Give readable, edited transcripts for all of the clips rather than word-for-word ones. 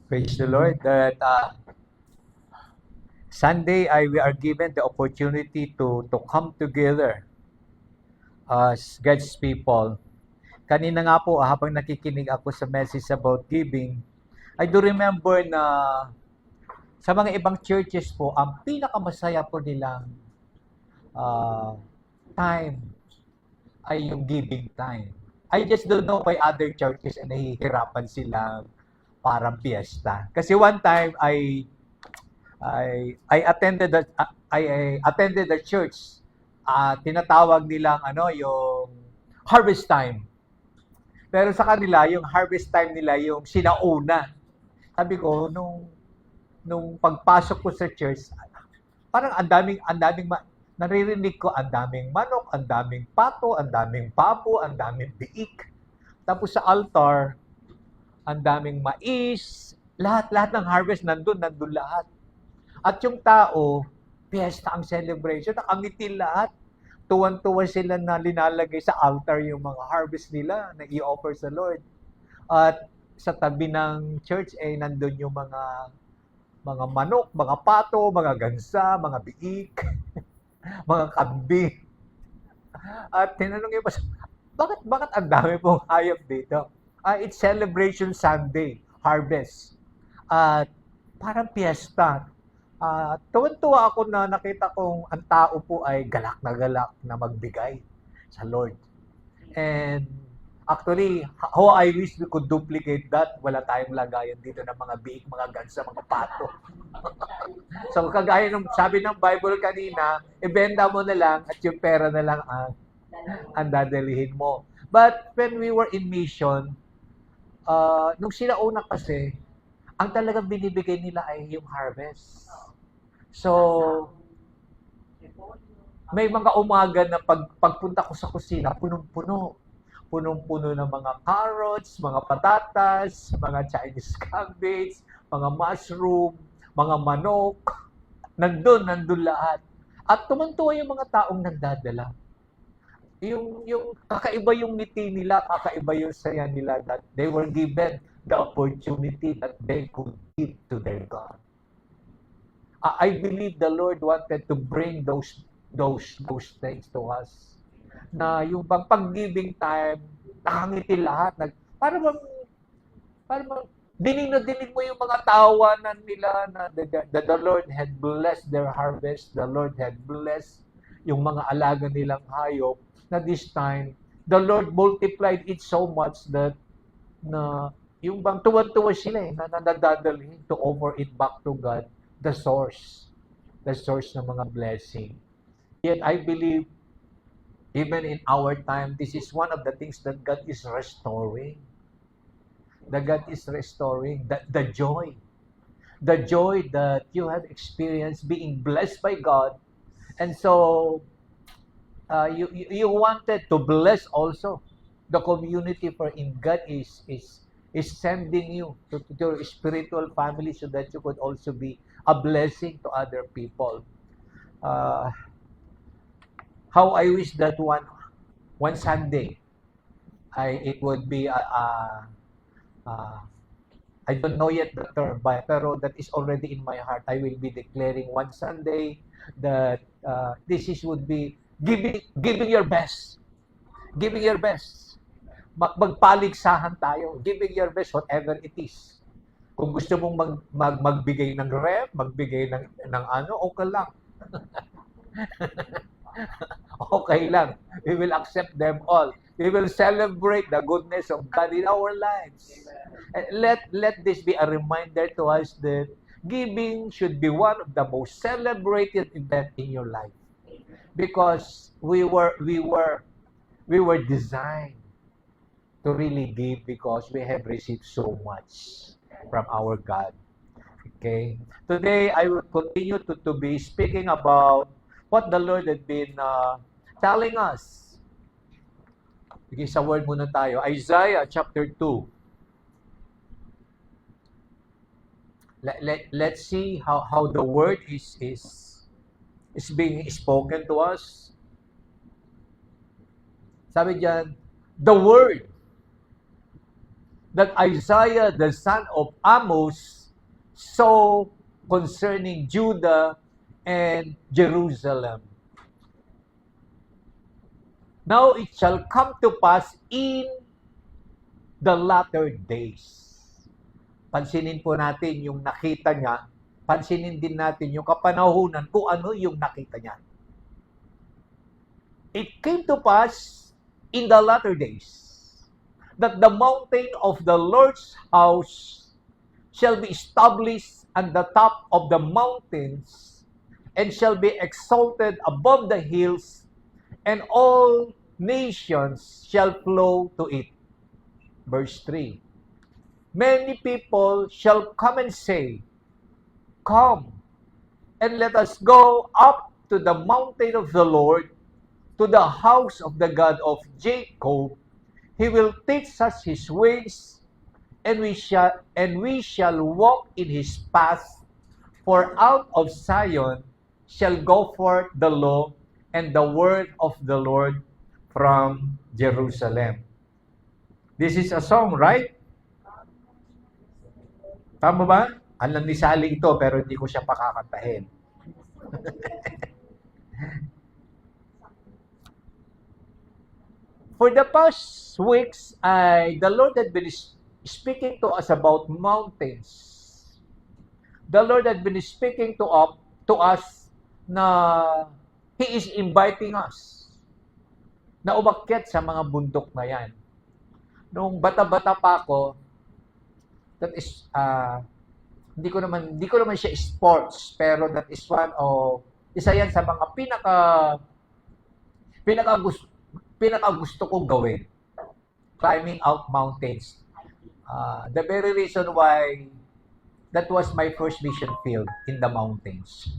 Praise the Lord that Sunday we are given the opportunity to come together as God's people. Kanina nga po habang nakikinig ako sa message about giving, I do remember na sa mga ibang churches po, ang pinakamasaya po nilang uh, time ay yung giving time. I just don't know why other churches ay nahihirapan silang parang piyesta. Kasi one time I attended I attended the church. Tinatawag nilang yung harvest time. Pero sa kanila, yung harvest time nila yung sinauna. Sabi ko nung pagpasok ko sa church, parang naririnig ko ang daming manok, ang daming pato, ang daming pabo, ang daming biik. Tapos sa altar, ang daming mais, lahat ng harvest nandun lahat. At yung tao, piyesta ang celebration, nakangiti lahat. Tuwan-tuwa sila na linalagay sa altar yung mga harvest nila na i-offer sa Lord. At sa tabi ng church, nandun yung mga manok, mga pato, mga gansa, mga biik, mga kambing. At tinanong yung bakit ang dami pong hayop dito? It's Celebration Sunday, harvest. At parang piyesta. Tuwan-tuwa ako na nakita kong ang tao po ay galak na magbigay sa Lord. And actually, how I wish we could duplicate that. Wala tayong lagayan dito ng mga biik, mga gansa, mga pato. So kagaya ng sabi ng Bible kanina, ibenta mo na lang at yung pera na lang ang dadalhin mo. But when we were in mission, nung sinauna kasi, ang talagang binibigay nila ay yung harvest. So, may mga umaga na pagpunta ko sa kusina, punong-puno. Punong-puno ng mga carrots, mga patatas, mga Chinese cabbage, mga mushroom, mga manok. Nandun lahat. At tumantuwa yung mga taong nagdadala. Yung kakaiba yung ngiti nila, kakaiba yung saya nila that they were given the opportunity that they could give to their God. I believe the Lord wanted to bring those things to us. Na yung pag-giving time, nakangiti lahat. Para bang dinig na dinig mo yung mga tawanan nila na the Lord had blessed their harvest, the Lord had blessed yung mga alaga nilang hayop, na this time, the Lord multiplied it so much that na yung bang tuwan-tuwa sila na nadadalhin to offer it back to God, the source ng mga blessing. Yet I believe, even in our time, this is one of the things that God is restoring. That God is restoring the joy that you have experienced being blessed by God, and so you wanted to bless also the community, for in God is sending you to your spiritual family so that you could also be a blessing to other people. How I wish that one Sunday, it would be I don't know yet the term, pero that is already in my heart. I will be declaring one Sunday that would be giving your best. Giving your best. Magpaligsahan tayo. Giving your best, whatever it is. Kung gusto mong magbigay ng rep, magbigay ng okay lang. Okay lang. We will accept them all. We will celebrate the goodness of God in our lives. And let this be a reminder to us that giving should be one of the most celebrated event in your life. Because we were designed to really give because we have received so much from our God. Okay? Today, I will continue to be speaking about what the Lord had been telling us. Sige, sa word muna tayo. Isaiah chapter 2. Let's see how the word is being spoken to us. Sabi diyan, the that Isaiah, the son of Amos, saw concerning Judah and Jerusalem. Now it shall come to pass in the latter days. Pansinin po natin yung nakita niya, pansinin din natin yung kapanahunan kung ano yung nakita niya. It came to pass in the latter days that the mountain of the Lord's house shall be established on the top of the mountains and shall be exalted above the hills, and all nations shall flow to it. Verse 3. Many people shall come and say, Come, and let us go up to the mountain of the Lord, to the house of the God of Jacob. He will teach us his ways, and we shall walk in his paths. For out of Zion shall go forth the law and the word of the Lord from Jerusalem. This is a song, right? Tama ba? Alam ni Sally ito, pero hindi ko siya pakakantahin. For the past weeks, the Lord had been speaking to us about mountains. The Lord had been speaking to us na He is inviting us na umakyat sa mga bundok na yan. Nung bata-bata pa ako, that is, hindi ko naman siya sports, pero that is isa yan sa mga pinaka gusto kong gawin. Climbing out mountains. The very reason why that was my first mission field in the mountains.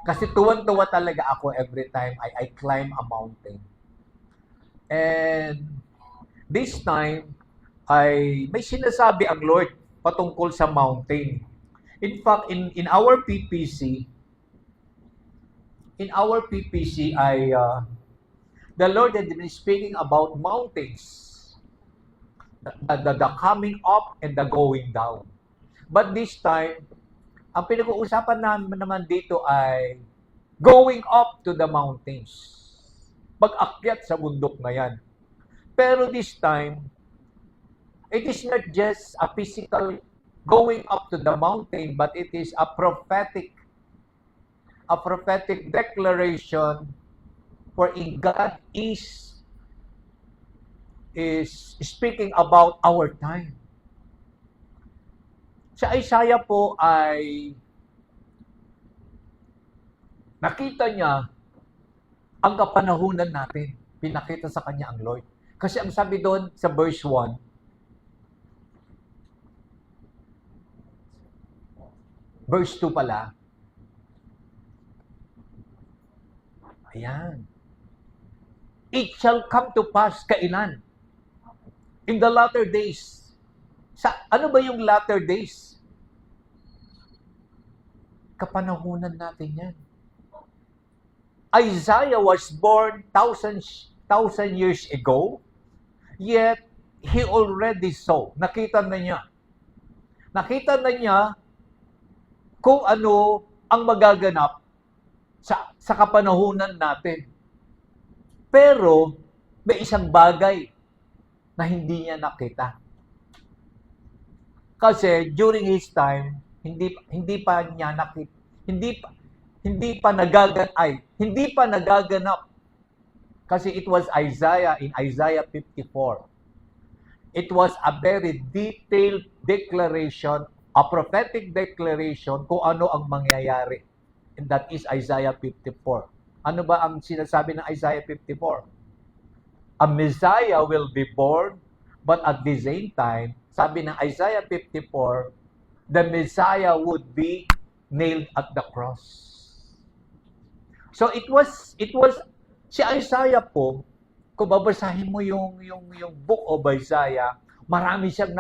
Kasi tuwan-tuwa talaga ako every time I climb a mountain. And this time, may sinasabi ang Lord patungkol sa mountain. In fact, in our PPC, the Lord had been speaking about mountains, the coming up and the going down. But this time, ang pinag-uusapan naman dito ay going up to the mountains. Pag-akyat sa bundok na yan. Pero this time, it is not just a physical going up to the mountain, but it is a prophetic declaration wherein God is speaking about our time. Sa Isaiah po ay nakita niya ang kapanahunan natin. Pinakita sa kanya ang Lord. Kasi ang sabi doon sa verse 1, verse 2 pala, ayan. It shall come to pass, kailan? In the latter days. Ano ba yung latter days? Kapanahunan natin yan. Isaiah was born thousand years ago, yet he already saw. Nakita na niya. Nakita na niya kung ano ang magaganap sa kapanahunan natin. Pero may isang bagay na hindi niya nakita. Kasi during his time, hindi pa nagaganap. Kasi it was Isaiah in Isaiah 54. It was a very detailed declaration, a prophetic declaration kung ano ang mangyayari. And that is Isaiah 54. Ano ba ang sinasabi ng Isaiah 54? A Messiah will be born, but at the same time, sabi ng Isaiah 54, the Messiah would be nailed at the cross. So it was si Isaiah po, kung babasahin mo yung book of Isaiah, marami siyang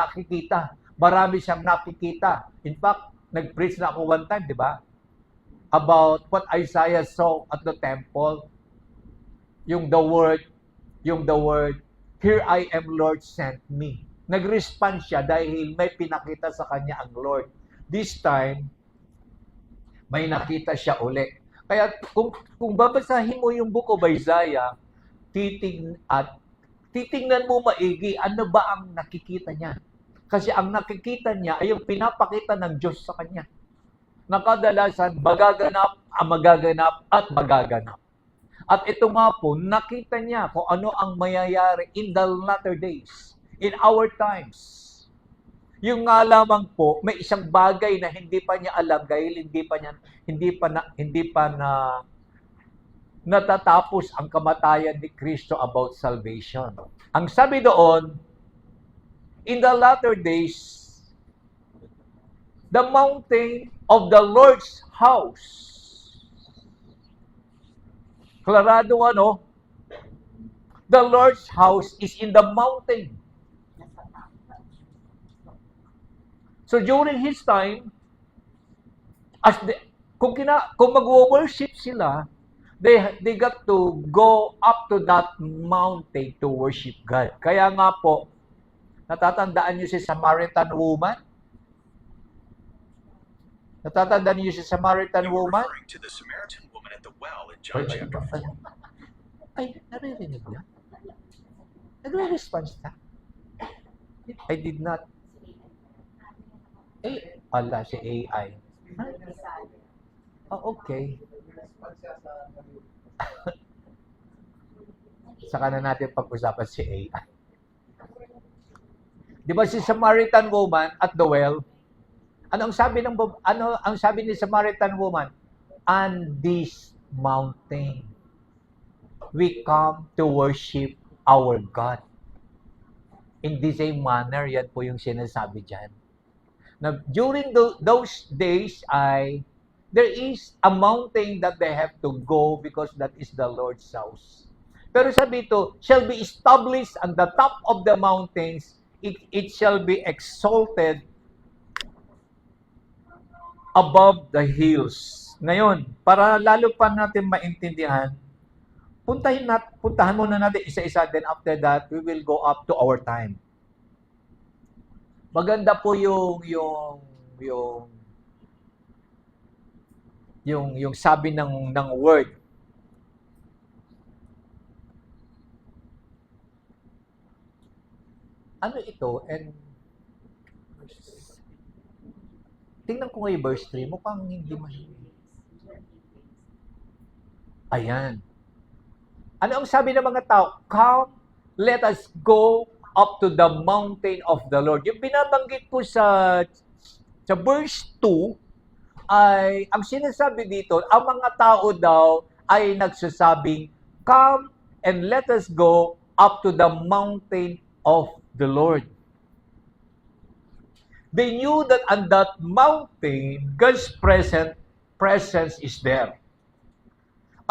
nakikita. In fact, nag-preach na ako one time, di ba? About what Isaiah saw at the temple. Yung the word, here I am, Lord, sent me. Nag-respond siya dahil may pinakita sa kanya ang Lord. This time, may nakita siya uli. Kaya kung babasahin mo yung book of Isaiah, titingnan mo maigi, ano ba ang nakikita niya? Kasi ang nakikita niya ay yung pinapakita ng Diyos sa kanya. Nakadalasan, magaganap, at magaganap. At ito nga po, nakita niya kung ano ang mayayari in the latter days, in our times. Yung nga lamang po, may isang bagay na hindi pa niya alam dahil hindi pa natatapos ang kamatayan ni Kristo about salvation. Ang sabi doon, in the latter days, the mountain of the Lord's house. Klarado ano? The Lord's house is in the mountain. So during his time, kung mag-worship sila, they got to go up to that mountain to worship God. Kaya nga po, natatandaan niyo si Samaritan woman? Natatandaan niyo si Samaritan woman? To the Samaritan woman at the well in John chapter 4. Ay, naririnig niya? Nagre-response na? I did not. Ala, si AI. Oh, okay. Saka na natin pag-usapan si AI. Di ba si Samaritan woman at the well? Ano ang sabi ni Samaritan woman? On this mountain, we come to worship our God. In the same manner, yan po yung sinasabi dyan. Now, during those days, there is a mountain that they have to go because that is the Lord's house. Pero sabi ito, shall be established on the top of the mountains, it shall be exalted above the hills. Ngayon, para lalo pa natin maintindihan, puntahan muna natin isa-isa, then after that, we will go up to our time. Maganda po yung sabi ng word. Ano ito? And tingnan ko ngayon verse 3, mukhang hindi Ayan. Ano ang sabi ng mga tao? Come, let us go up to the mountain of the Lord. Yung binabanggit po sa verse 2, ay, ang sinasabi dito, ang mga tao daw ay nagsasabing, come and let us go up to the mountain of the Lord. They knew that on that mountain, God's presence is there.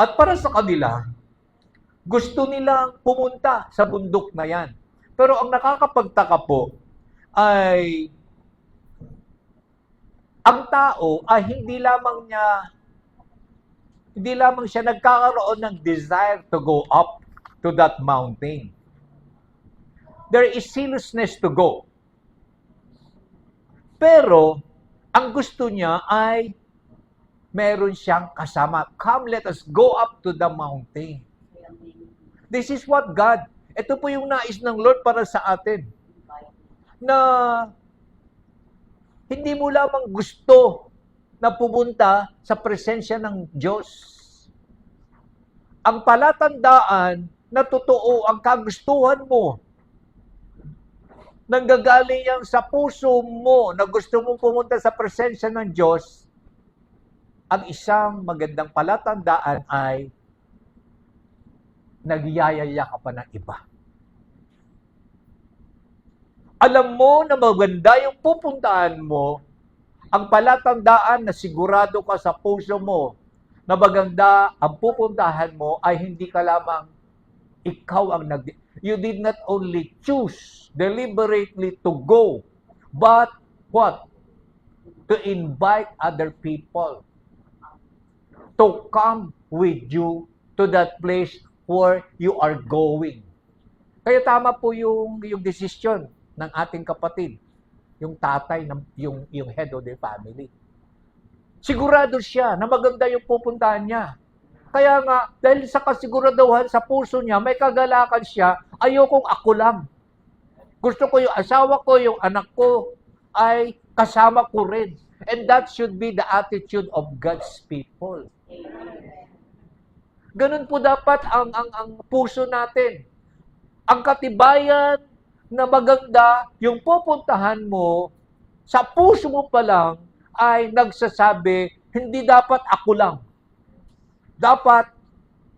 At para sa kanila, gusto nilang pumunta sa bundok na yan. Pero ang nakakapagtaka po ay ang tao ay hindi lamang siya nagkakaroon ng desire to go up to that mountain. There is zealousness to go. Pero ang gusto niya ay meron siyang kasama. Come, let us go up to the mountain. This is what God, ito po yung nais ng Lord para sa atin. Na hindi mo lamang gusto na pumunta sa presensya ng Diyos. Ang palatandaan na totoo ang kagustuhan mo, nanggagaling yan sa puso mo na gusto mong pumunta sa presensya ng Diyos, ang isang magandang palatandaan ay nagyayaya ka pa ng iba. Alam mo na maganda yung pupuntahan mo, ang palatandaan na sigurado ka sa puso mo na maganda ang pupuntahan mo ay hindi ka lamang ikaw ang you did not only choose deliberately to go, but what? To invite other people to come with you to that place where you are going. Kaya tama po yung decision ng ating kapatid, yung tatay, yung head of the family. Sigurado siya na maganda yung pupuntahan niya. Kaya nga, dahil sa kasiguraduhan sa puso niya, may kagalakan siya, ayokong ako lang. Gusto ko yung asawa ko, yung anak ko, ay kasama ko rin. And that should be the attitude of God's people. Ganun po dapat ang puso natin. Ang katibayan na maganda, yung pupuntahan mo, sa puso mo pa lang, ay nagsasabi, hindi dapat ako lang. Dapat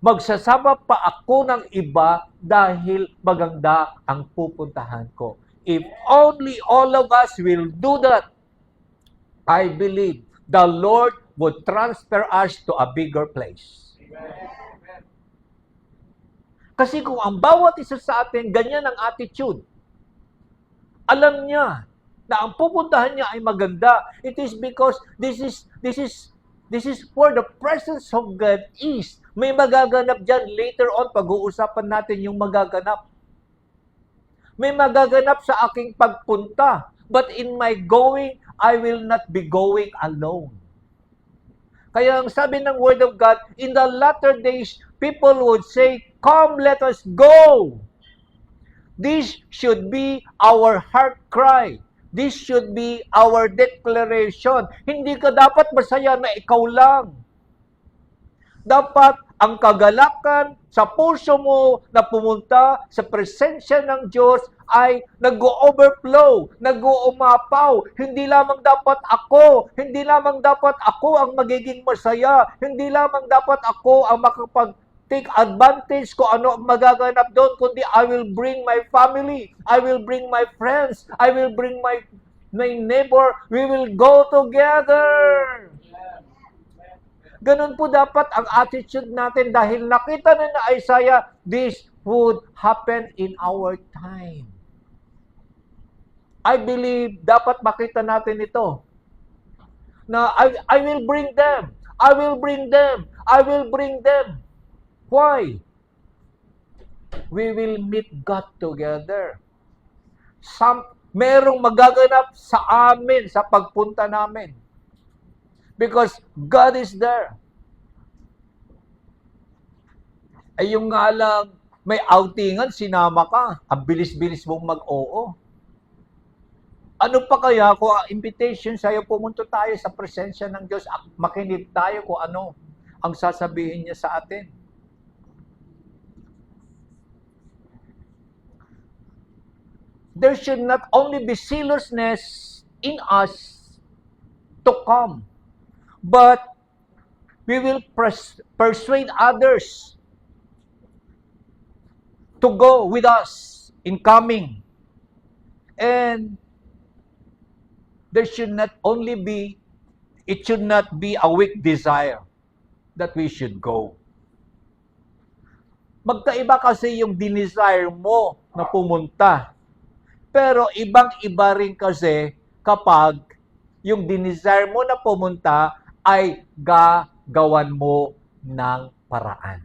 magsasama pa ako ng iba dahil maganda ang pupuntahan ko. If only all of us will do that, I believe the Lord would transfer us to a bigger place. Kasi kung ang bawat isa sa atin, ganyan ang attitude, alam niya na ang pupuntahan niya ay maganda. It is because this is where the presence of God is. May magaganap dyan. Later on, pag-uusapan natin yung magaganap. May magaganap sa aking pagpunta. But in my going, I will not be going alone. Kaya ang sabi ng Word of God, in the latter days, people would say, "Come, let us go." This should be our heart cry. This should be our declaration. Hindi ka dapat masaya na ikaw lang. Dapat ang kagalakan sa puso mo na pumunta sa presensya ng Diyos ay nag-o-overflow, nag-uumapaw. Hindi lamang dapat ako ang magiging masaya. Hindi lamang dapat ako ang take advantage ko ano ang magaganap doon, kundi I will bring my family, I will bring my friends, I will bring my neighbor, we will go together. Ganun po dapat ang attitude natin dahil nakita na Isaiah, this would happen in our time. I believe dapat makita natin ito. Na I will bring them, I will bring them, I will bring them. Why? We will meet God together. Merong magaganap sa amin, sa pagpunta namin. Because God is there. Ay yung nga lang, may outingan, sinama ka. Ang bilis-bilis mong mag-oo. Ano pa kaya kung ang invitation sa'yo, pumunta tayo sa presensya ng Diyos, makinig tayo kung ano ang sasabihin niya sa atin. There should not only be zealousness in us to come, but we will persuade others to go with us in coming. And it should not be a weak desire that we should go. Magkaiba kasi yung desire mo na pumunta. Pero ibang-iba rin kasi kapag yung desire mo na pumunta ay gagawan mo ng paraan.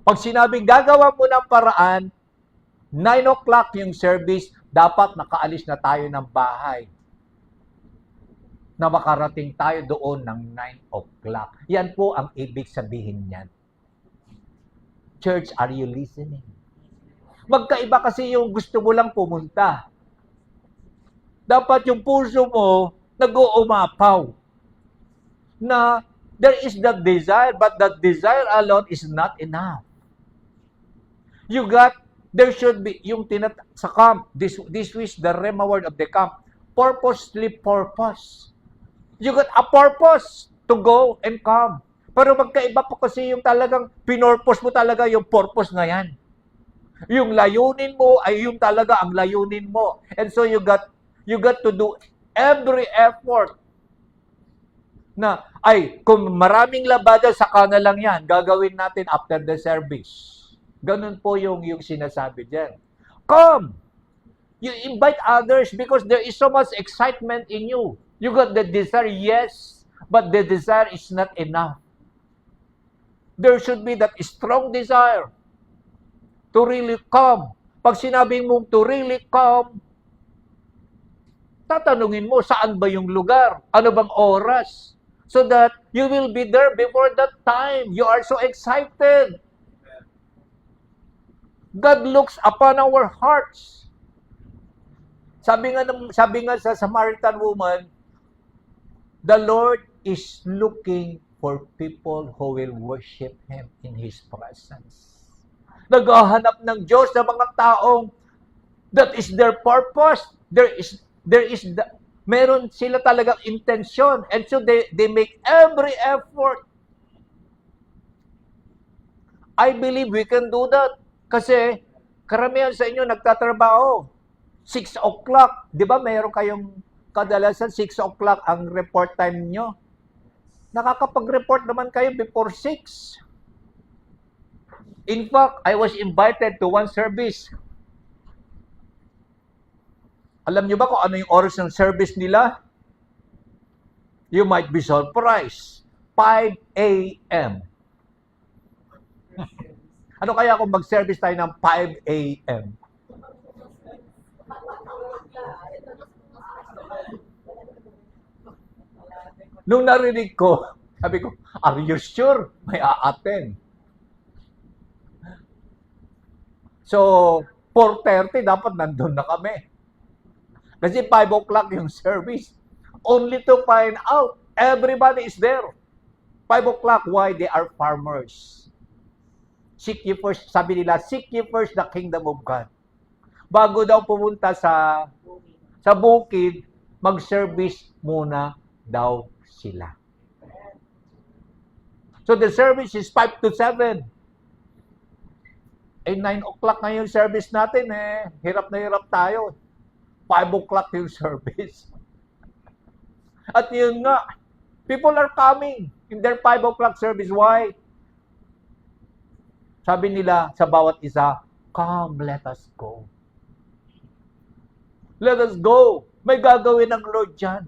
Pag sinabing gagawa mo ng paraan, 9 o'clock yung service, dapat nakaalis na tayo ng bahay. Na makarating tayo doon ng 9 o'clock. Yan po ang ibig sabihin niyan. Church, are you listening? Magkaiba kasi yung gusto mo lang pumunta. Dapat yung puso mo nag-uumapaw. Na there is that desire, but that desire alone is not enough. There should be, sa camp, this is the Rema word of the camp, purposely purpose. You got a purpose to go and come. Pero magkaiba po kasi yung talagang pinurpose mo talaga yung purpose na yan. Yung layunin mo ay yung talaga ang layunin mo. And so you got to do every effort na, kung maraming labada, saka na lang yan, gagawin natin after the service. Ganun po yung sinasabi dyan. Come! You invite others because there is so much excitement in you. You got the desire, yes, but the desire is not enough. There should be that strong desire to really come Pag sinabing mong to really come, tatanungin mo, saan ba yung lugar? Ano bang oras? So that you will be there before that time. You are so excited. God looks upon our hearts. Sabi nga sa Samaritan woman, the Lord is looking for people who will worship Him in His presence. Naghahanap ng Diyos ng mga taong that is their purpose. Meron sila talagang intensyon, and so they make every effort. I believe we can do that. Kasi karamihan sa inyo nagtatrabaho. 6 o'clock. Di ba mayroon kayong kadalasan 6 o'clock ang report time nyo? Nakakapag-report naman kayo before 6. In fact, I was invited to one service. Alam nyo ba kung ano yung oras ng service nila? You might be surprised. 5 a.m. Ano kaya kung mag-service tayo ng 5 a.m.? Nung narinig ko, sabi ko, are you sure may a-attend? So, 4:30 dapat nandun na kami. Kasi 5 o'clock yung service. Only to find out, everybody is there. 5 o'clock, why? They are farmers. Seek ye first, sabi nila, seek ye first the kingdom of God. Bago daw pumunta sa bukid, mag-service muna daw sila. So the service is 5 to 7. 9 o'clock na yung service natin hirap na hirap tayo. 5 o'clock yung service. At yun nga, people are coming in their 5 o'clock service. Why? Sabi nila sa bawat isa, come, let us go. Let us go. May gagawin ng Lord dyan.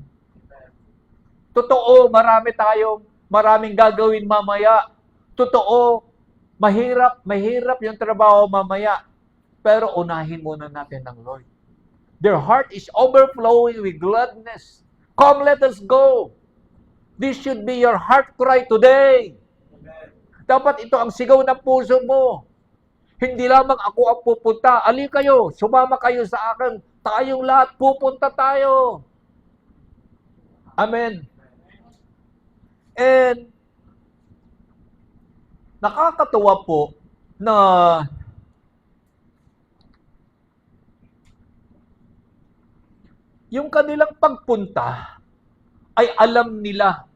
Totoo, maraming gagawin mamaya. Totoo, mahirap yung trabaho mamaya. Pero unahin muna natin ng Lord. Their heart is overflowing with gladness. Come, let us go. This should be your heart cry today. Dapat ito ang sigaw ng puso mo. Hindi lamang ako ang pupunta. Ali kayo, sumama kayo sa akin. Tayong lahat, pupunta tayo. Amen. And nakakatuwa po na yung kanilang pagpunta ay alam nila.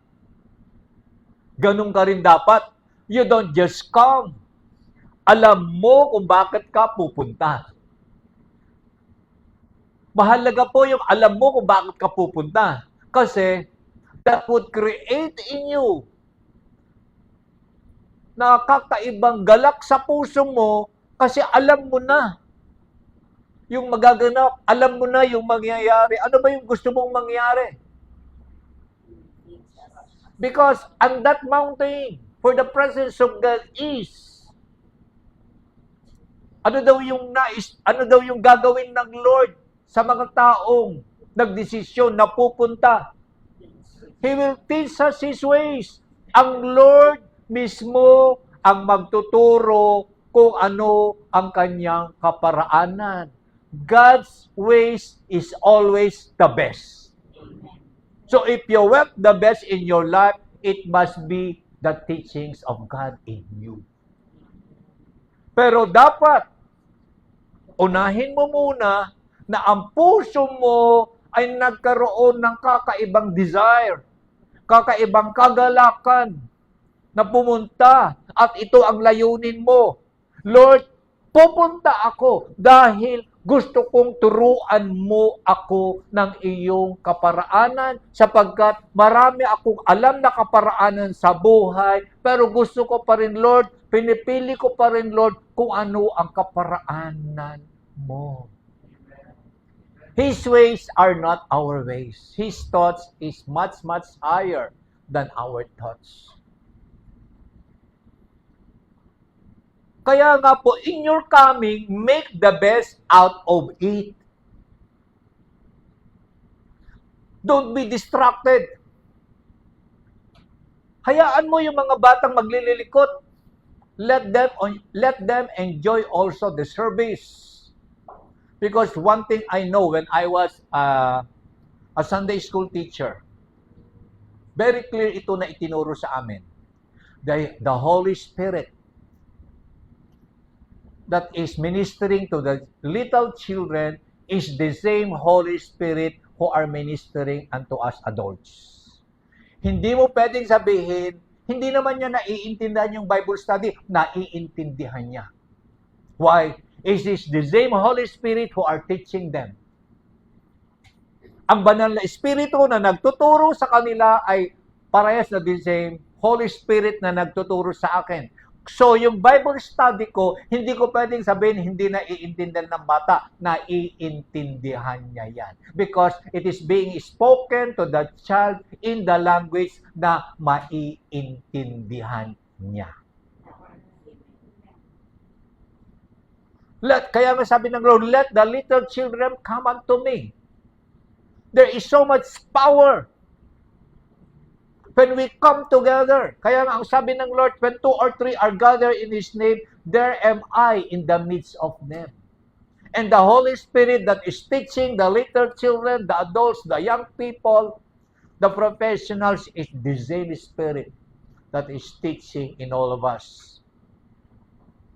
Ganun ka rin dapat. You don't just come. Alam mo kung bakit ka pupunta. Mahalaga po yung alam mo kung bakit ka pupunta. Kasi that would create in you na kakaibang galak sa puso mo kasi alam mo na yung magaganap. Alam mo na yung mangyayari. Ano ba yung gusto mong mangyari? Because on that mountain, for the presence of God is, ano daw yung gagawin ng Lord sa mga taong nagdesisyon na pupunta? He will teach us His ways. Ang Lord mismo ang magtuturo kung ano ang kanyang kaparaanan. God's ways is always the best. So if you want the best in your life, it must be the teachings of God in you. Pero dapat, unahin mo muna na ang puso mo ay nagkaroon ng kakaibang desire, kakaibang kagalakan na pumunta at ito ang layunin mo. Lord, pupunta ako dahil gusto kong turuan mo ako ng iyong kaparaanan sapagkat marami akong alam na kaparaanan sa buhay pero gusto ko pa rin, Lord, pinipili ko pa rin, Lord, kung ano ang kaparaanan mo. His ways are not our ways. His thoughts is much, much higher than our thoughts. Kaya nga po, in your coming, make the best out of it. Don't be distracted. Hayaan mo yung mga batang maglililikot. Let them enjoy also the service. Because one thing I know when I was a Sunday school teacher, very clear ito na itinuro sa amin. The Holy Spirit that is ministering to the little children is the same Holy Spirit who are ministering unto us adults. Hindi mo pwedeng sabihin, hindi naman niya naiintindihan yung Bible study, naiintindihan niya. Why? It is the same Holy Spirit who are teaching them. Ang banal na Espiritu na nagtuturo sa kanila ay parehas na the same Holy Spirit na nagtuturo sa akin. So, yung Bible study ko, hindi ko pwedeng sabihin hindi naiintindihan ng bata. Naiintindihan niya yan. Because it is being spoken to the child in the language na maiintindihan niya. Kaya nga sabi ng Lord, let the little children come unto me. There is so much power when we come together. Kaya nga ang sabi ng Lord, when 2 or 3 are gathered in His name, there am I in the midst of them. And the Holy Spirit that is teaching the little children, the adults, the young people, the professionals, is the same Spirit that is teaching in all of us.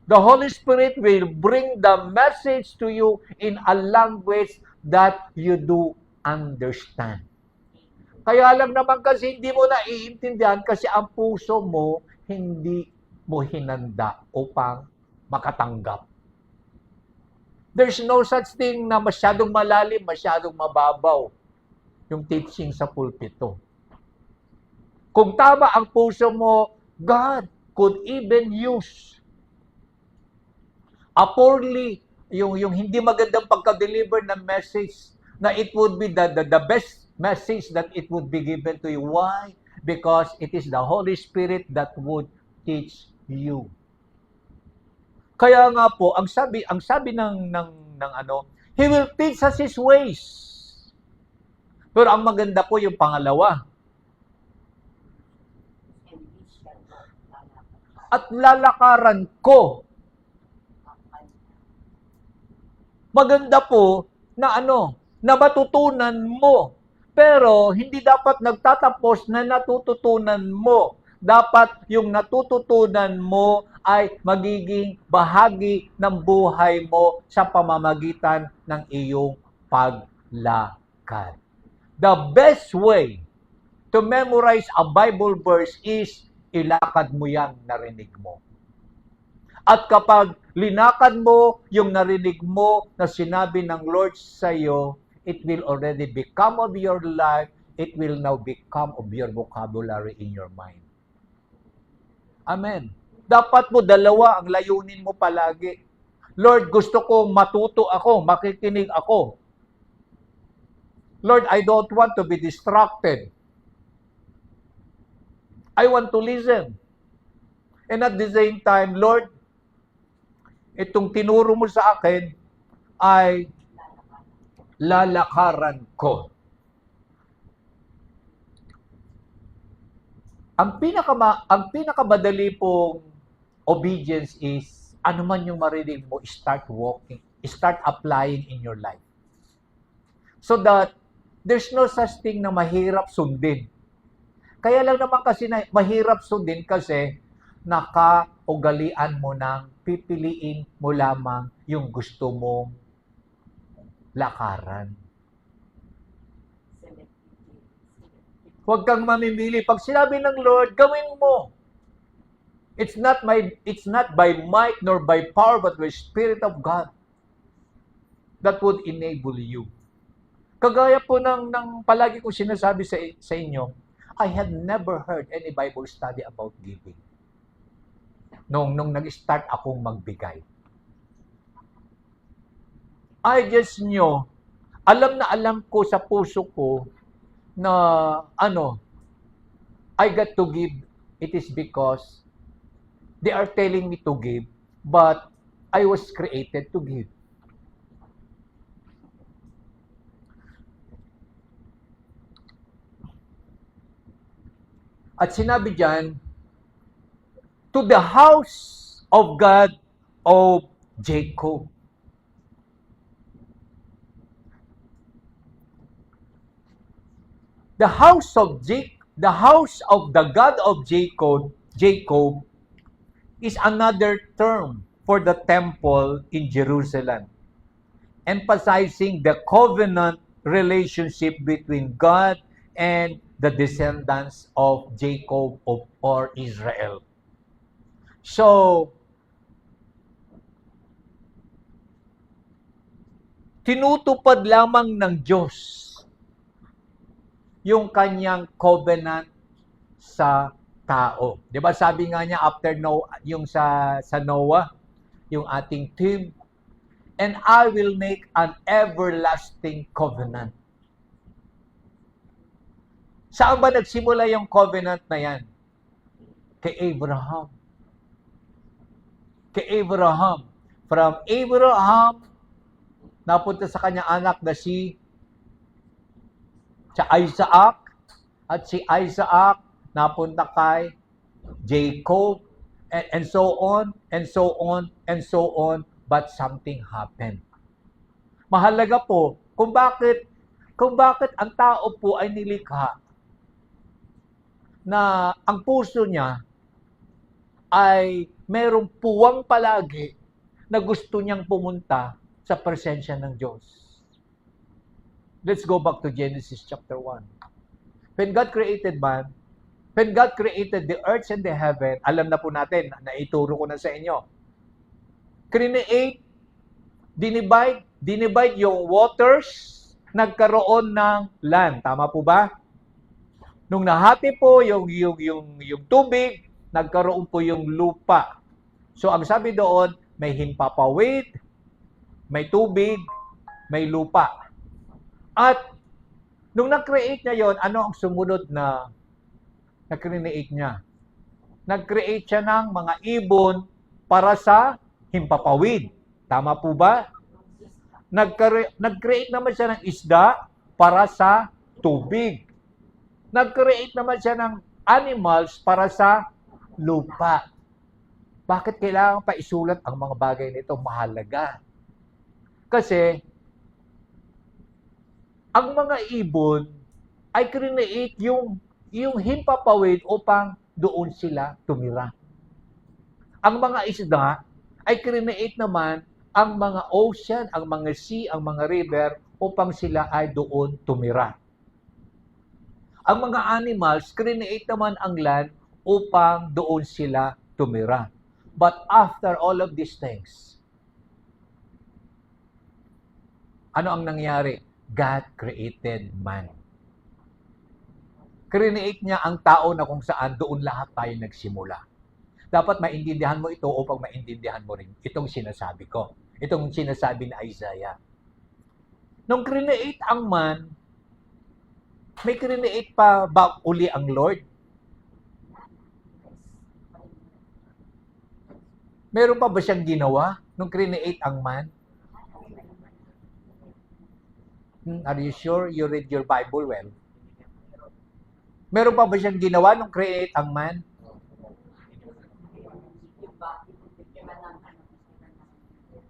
The Holy Spirit will bring the message to you in a language that you do understand. Kaya lang naman kasi hindi mo naiintindihan kasi ang puso mo hindi mo hinanda upang makatanggap. There's no such thing na masyadong malalim, masyadong mababaw yung teaching sa pulpito. Kung tama ang puso mo, God could even use a poorly, yung hindi magandang pagka-deliver ng message na it would be the best message that it would be given to you. Why? Because it is the Holy Spirit that would teach you. Kaya nga po, ang sabi ng ano, He will teach us His ways. Pero ang maganda po yung pangalawa. At lalakaran ko. Maganda po na na matutunan mo. Pero hindi dapat nagtatapos na natututunan mo. Dapat yung natututunan mo ay magiging bahagi ng buhay mo sa pamamagitan ng iyong paglakad. The best way to memorize a Bible verse is ilakad mo yang narinig mo. At kapag linakad mo yung narinig mo na sinabi ng Lord sa iyo, it will already become of your life. It will now become of your vocabulary in your mind. Amen. Dapat mo dalawa ang layunin mo palagi. Lord, gusto ko matuto ako, makikinig ako. Lord, I don't want to be distracted. I want to listen. And at the same time, Lord, itong tinuro mo sa akin ay lalakaran ko. Ang pinakamadali pong obedience is, ano man yung marinig mo, start walking, start applying in your life. So that there's no such thing na mahirap sundin. Kaya lang naman kasi na mahirap sundin kasi nakaugalian mo ng pipiliin mo lamang yung gusto mong lakaran. Huwag kang mamimili. Pag sinabi ng Lord, gawin mo. It's not by might nor by power, but by Spirit of God that would enable you. Kagaya po ng palagi kong sinasabi sa inyo, I had never heard any Bible study about giving. Nung nag-start akong magbigay. I just knew, alam na alam ko sa puso ko na I got to give. It is because they are telling me to give, but I was created to give. At sinabi diyan, to the house of God of Jacob. The house of the God of Jacob is another term for the temple in Jerusalem, emphasizing the covenant relationship between God and the descendants of Jacob or Israel. So, tinutupad lamang ng Diyos yung kanyang covenant sa tao. 'Di ba sabi nga niya after yung sa Noah, yung ating team, and I will make an everlasting covenant. Saan ba nagsimula yung covenant na yan? Kay Abraham. Kay Abraham. From Abraham, napunta sa kanyang anak na si Isaac, at si Isaac napunta kay Jacob, and so on, and so on, and so on, but something happened. Mahalaga po kung bakit ang tao po ay nilikha na ang puso niya ay merong puwang palagi na gusto niyang pumunta sa presensya ng Diyos. Let's go back to Genesis chapter 1. When God created man, when God created the earth and the heaven, alam na po natin, naituro ko na sa inyo. Create, dinivide yung waters, nagkaroon ng land. Tama po ba? Nung nahati po yung tubig, nagkaroon po yung lupa. So ang sabi doon, may himpapawid, may tubig, may lupa. At nung na-create niya yon, ano ang sumunod na na-create niya? Nag-create siya ng mga ibon para sa himpapawid. Tama po ba? Nag-create naman siya ng isda para sa tubig. Nag-create naman siya ng animals para sa lupa. Bakit kailangan pa isulat ang mga bagay nito? Mahalaga. Kasi, ang mga ibon ay create yung himpapawid upang doon sila tumira. Ang mga isda ay create naman ang mga ocean, ang mga sea, ang mga river upang sila ay doon tumira. Ang mga animals, create naman ang land upang doon sila tumira. But after all of these things, ano ang nangyari? God created man. Create niya ang tao na kung saan doon lahat tayo nagsimula. Dapat maintindihan mo ito upang maintindihan mo rin itong sinasabi ko. Itong sinasabi ni Isaiah. Nung create ang man, may create pa ba uli ang Lord? Meron pa ba siyang ginawa nung create ang man? Are you sure you read your Bible well? Meron pa ba siyang ginawa nung create ang man?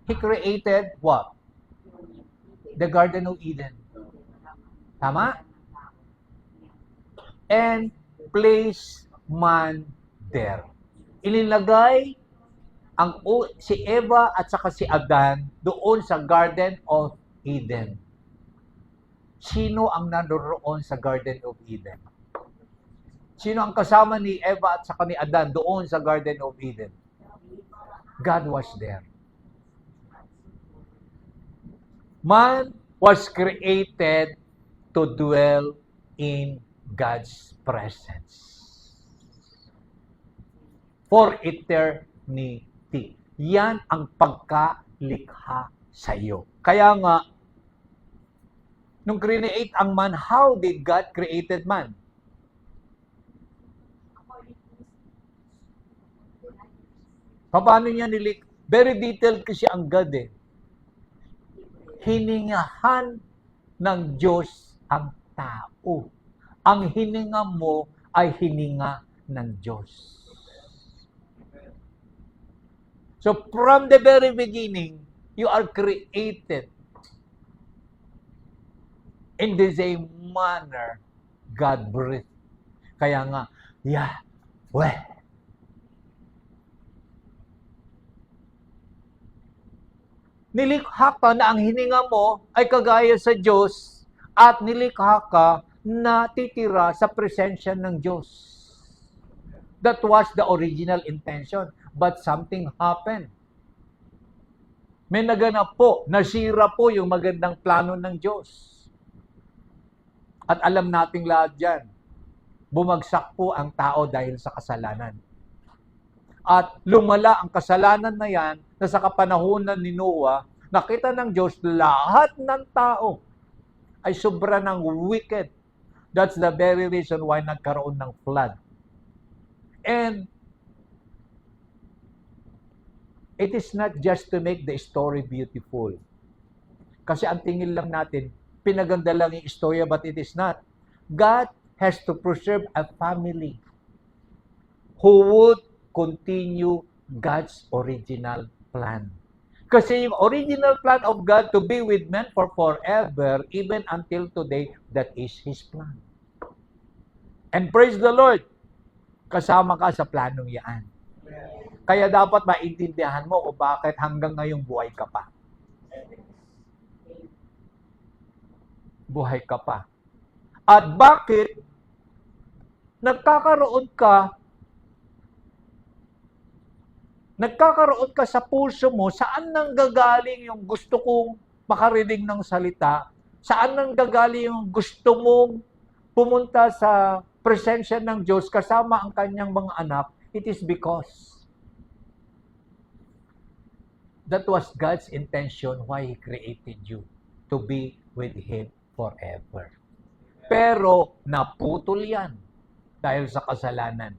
He created what? The Garden of Eden. Tama? And place man there. Ilinagay si Eva at saka si Adan doon sa Garden of Eden. Sino ang nandoon sa Garden of Eden? Sino ang kasama ni Eva at saka ni Adan doon sa Garden of Eden? God was there. Man was created to dwell in God's presence for eternity. Yan ang pagkalikha sa iyo. Kaya nga, nung create ang man, how did God created man? Paano niya Very detailed kasi ang God eh. Hiningahan ng Diyos ang tao. Ang hininga mo ay hininga ng Diyos. So from the very beginning, you are created in the same manner God breathed. Kaya nga, Yahweh. Nilikha ka na ang hininga mo ay kagaya sa Diyos at nilikha ka na titira sa presensya ng Diyos. That was the original intention. But something happened. May naganap po, nasira po yung magandang plano ng Diyos. At alam nating lahat dyan, bumagsak po ang tao dahil sa kasalanan. At lumala ang kasalanan na yan na sa kapanahunan ni Noah, nakita ng Diyos lahat ng tao ay sobra ng wicked. That's the very reason why nagkaroon ng flood. And it is not just to make the story beautiful. Kasi ang tingin lang natin, pinaganda lang yung istorya, but it is not. God has to preserve a family who would continue God's original plan. Kasi yung original plan of God to be with men for forever, even until today, that is His plan. And praise the Lord, kasama ka sa planong yan. Kaya dapat maintindihan mo kung bakit hanggang ngayong buhay ka pa. Buhay ka pa. At bakit nagkakaroon ka sa puso mo, saan nang gagaling yung gusto kong makarinig ng salita? Saan nang gagaling yung gusto mong pumunta sa presensya ng Diyos kasama ang kanyang mga anak? It is because that was God's intention why He created you, to be with Him forever. Pero naputol yan dahil sa kasalanan.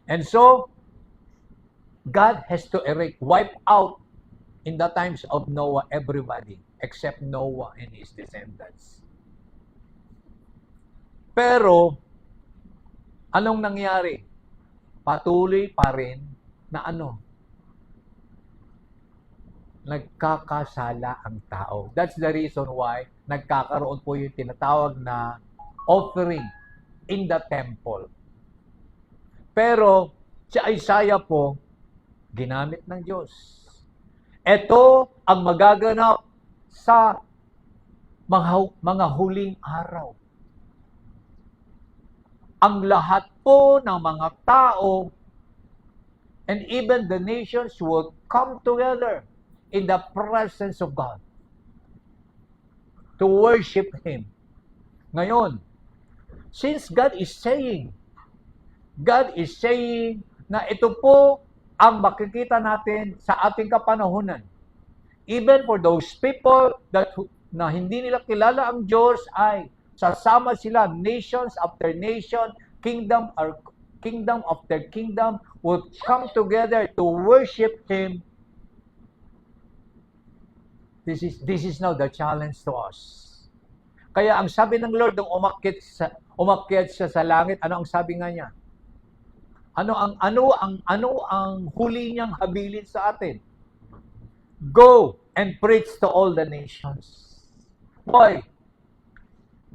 And so, God has to wipe out in the times of Noah everybody except Noah and his descendants. Pero, anong nangyari? Patuloy pa rin na nagkakasala ang tao. That's the reason why nagkakaroon po yung tinatawag na offering in the temple. Pero, si Isaiah po, ginamit ng Diyos. Ito ang magaganap sa mga huling araw. Ang lahat po ng mga tao and even the nations will come together in the presence of God to worship Him. Ngayon, since God is saying na ito po ang makikita natin sa ating kapanahunan. Even for those people na hindi nila kilala ang Diyos, ay sasama sila, nations after nation, kingdom after kingdom will come together to worship Him. This is now the challenge to us. Kaya ang sabi ng Lord nung umakyat siya sa langit, ano ang sabi nga niya? Ano ang huli niyang habilin sa atin? Go and preach to all the nations. Why?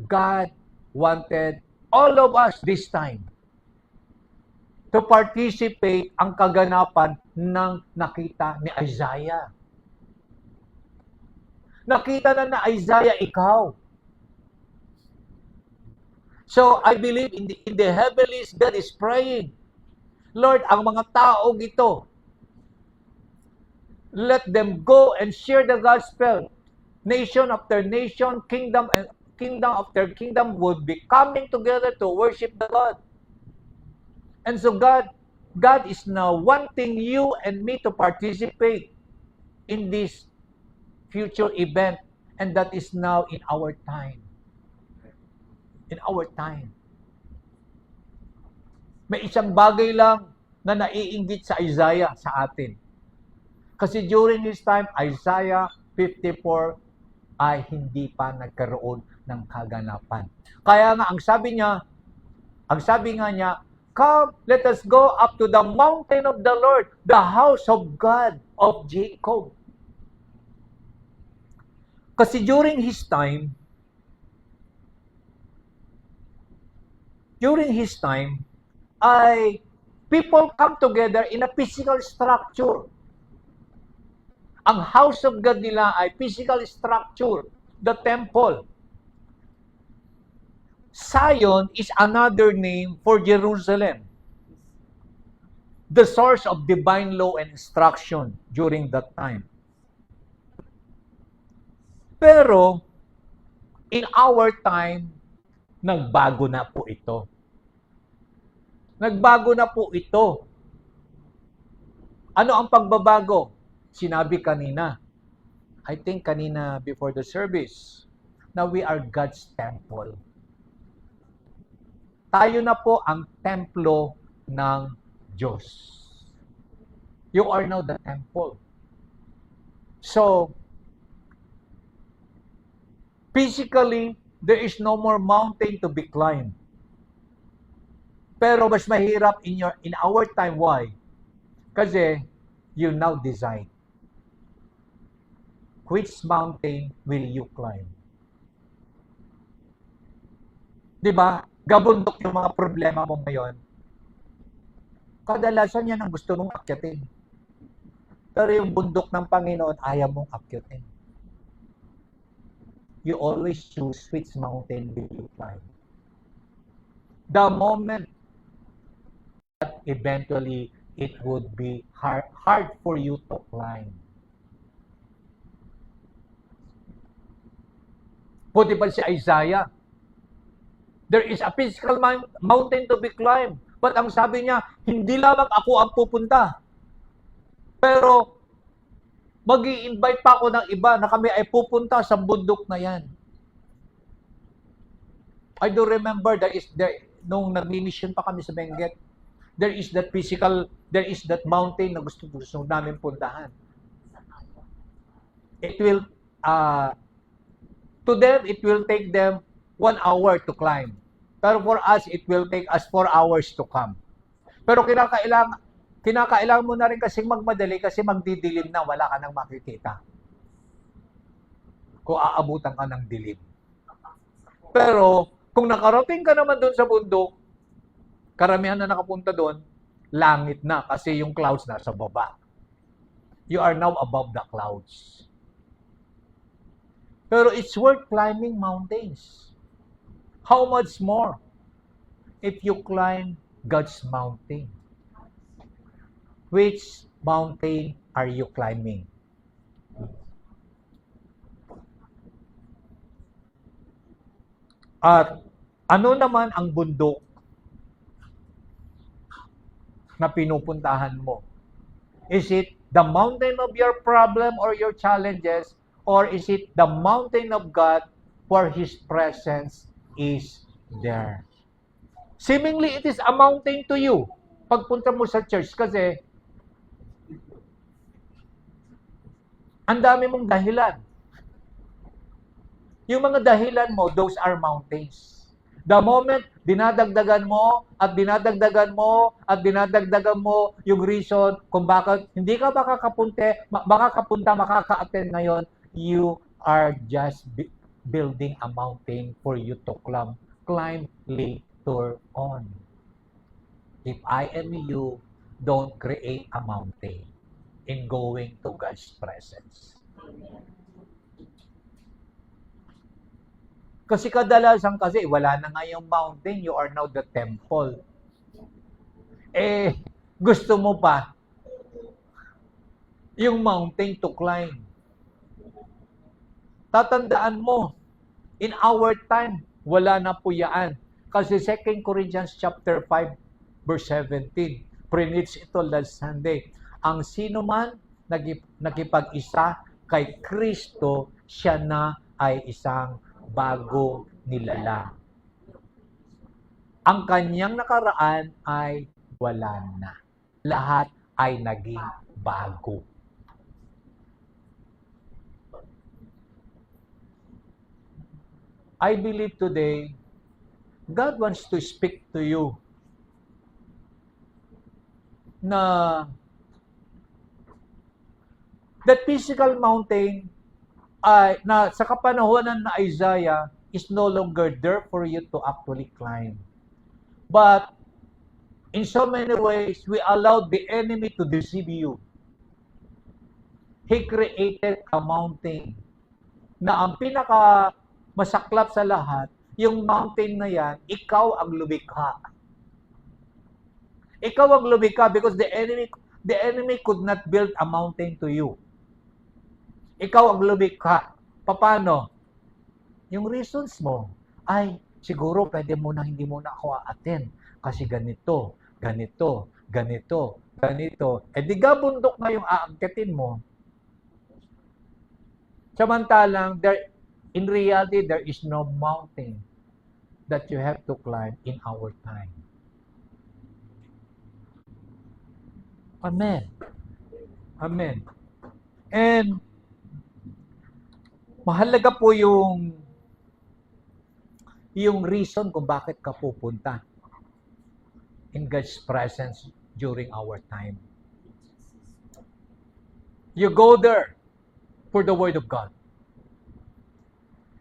God wanted all of us this time to participate ang kaganapan ng nakita ni Isaiah. Nakita na Isaiah ikaw. So I believe in the heavens, God is praying, Lord, ang mga tao ito, let them go and share the gospel. Nation after nation, kingdom after kingdom would be coming together to worship the God. And so God is now wanting you and me to participate in this future event, and that is now in our time. In our time. May isang bagay lang na naiinggit sa Isaiah sa atin. Kasi during his time, Isaiah 54 ay hindi pa nagkaroon ng kaganapan. Kaya nga, ang sabi nga niya, come, let us go up to the mountain of the Lord, the house of God of Jacob. Kasi during his time, ay people come together in a physical structure. Ang house of God nila ay physical structure, the temple. Zion is another name for Jerusalem, the source of divine law and instruction during that time. Pero, in our time, nagbago na po ito. Nagbago na po ito. Ano ang pagbabago? Sinabi kanina, I think kanina before the service, na we are God's temple. Tayo na po ang templo ng Diyos. You are now the temple. So, physically, there is no more mountain to be climbed. Pero mas mahirap in our time. Why? Kasi you now decide. Which mountain will you climb? Diba? Gabundok yung mga problema mo ngayon. Kadalasan yan ang gusto mong akyatin. Pero yung bundok ng Panginoon, ayaw mong akyatin. You always choose which mountain will you climb. The moment that eventually it would be hard for you to climb. Puti pa si Isaiah. There is a physical mountain to be climbed. But ang sabi niya, hindi lamang ako ang pupunta. Pero, mag-i-invite pa ako ng iba na kami ay pupunta sa bundok na yan. I do remember nung nag-mission pa kami sa Benguet, there is that mountain na gusto namin puntahan. To them, it will take them 1 hour to climb. Pero for us, it will take us 4 hours to come. Pero kinakailangan mo na rin kasing magmadali kasi magdidilim na, wala ka nang makikita. Kung aabutan ka ng dilim. Pero, kung nakarating ka naman doon sa bundok, karamihan na nakapunta doon, langit na kasi yung clouds nasa baba. You are now above the clouds. Pero it's worth climbing mountains. How much more if you climb God's mountain? Which mountain are you climbing? At ano naman ang bundok na pinupuntahan mo? Is it the mountain of your problem or your challenges, or is it the mountain of God where His presence is there? Seemingly, it is a mountain to you. Pagpunta mo sa church kasi ang dami mong dahilan. Yung mga dahilan mo, those are mountains. The moment dinadagdagan mo at dinadagdagan mo at dinadagdagan mo yung reason kung bakit hindi ka makaka-attend ngayon, you are just building a mountain for you to climb later on. If I am you, don't create a mountain in going to God's presence. Kasi kadalasan wala na nga yung mountain, you are now the temple. Gusto mo pa yung mountain to climb. Tatandaan mo, in our time, wala na po yan. Kasi 2 Corinthians chapter 5, verse 17, preach ito last Sunday. Ang sino man nakipag-isa kay Kristo, siya na ay isang bago nilala. Ang kanyang nakaraan ay wala na. Lahat ay naging bago. I believe today, God wants to speak to you na that physical mountain ay na sa kapanahuanan na Isaiah is no longer there for you to actually climb. But in so many ways, we allowed the enemy to deceive you. He created a mountain na ang pinaka masaklap sa lahat, yung mountain na yan, ikaw ang lumikha. Ikaw ang lumikha because the enemy could not build a mountain to you. Ikaw ang lumikha. Paano? Yung reasons mo ay siguro pwede mo na hindi mo na ako a-attend kasi ganito, ganito, ganito, ganito. Eh di bundok na yung aangkatin mo. Samantalang, in reality, there is no mountain that you have to climb in our time. Amen. Amen. And mahalaga po yung reason kung bakit ka pupunta in God's presence during our time. You go there for the Word of God.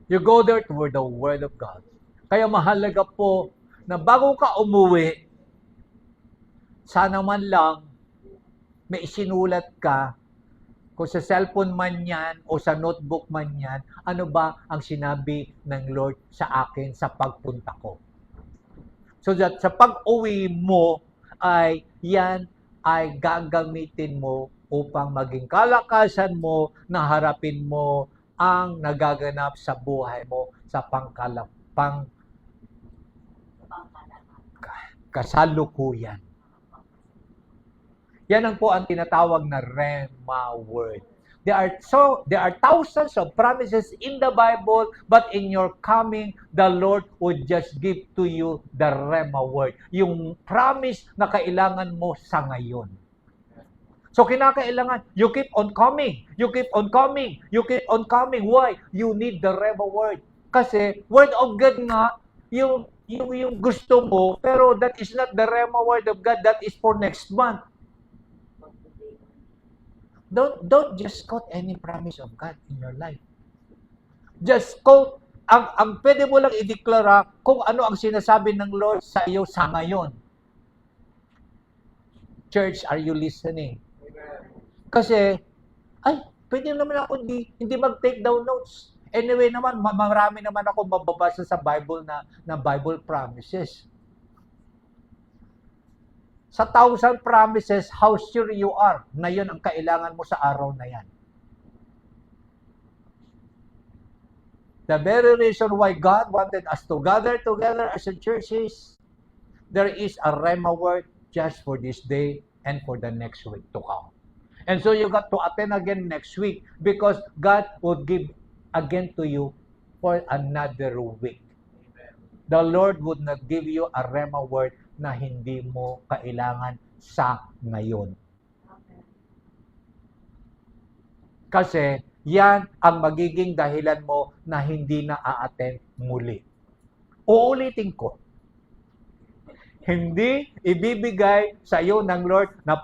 You go there for the Word of God. Kaya mahalaga po na bago ka umuwi, sana man lang may isinulat ka, kung sa cellphone man yan o sa notebook man yan, ano ba ang sinabi ng Lord sa akin sa pagpunta ko. So that sa pag-uwi mo ay yan ay gagamitin mo upang maging kalakasan mo na harapin mo ang nagaganap sa buhay mo sa kasalukuyan. Yan ang po ang tinatawag na Rhema word. There are thousands of promises in the Bible, but in your coming, the Lord would just give to you the Rhema word. Yung promise na kailangan mo sa ngayon. So kinakailangan, you keep on coming. You keep on coming. You keep on coming. Why? You need the Rhema word. Kasi word of God nga, yung gusto mo, pero that is not the Rhema word of God. That is for next month. Don't just quote any promise of God in your life. Just quote, ang pwede mo lang ideklara kung ano ang sinasabi ng Lord sa iyo sa ngayon. Church, are you listening? Kasi, pwede naman ako hindi mag-take down notes. Anyway naman, marami naman ako mababasa sa Bible na Bible promises. Sa 1,000 promises, how sure you are na yun ang kailangan mo sa araw na yan. The very reason why God wanted us to gather together as a church is there is a Rhema word just for this day and for the next week to come. And so you got to attend again next week because God will give again to you for another week. The Lord would not give you a Rhema word na hindi mo kailangan sa ngayon. Kasi yan ang magiging dahilan mo na hindi na a-attend muli. Uulitin ko. Hindi ibibigay sa iyo ng Lord na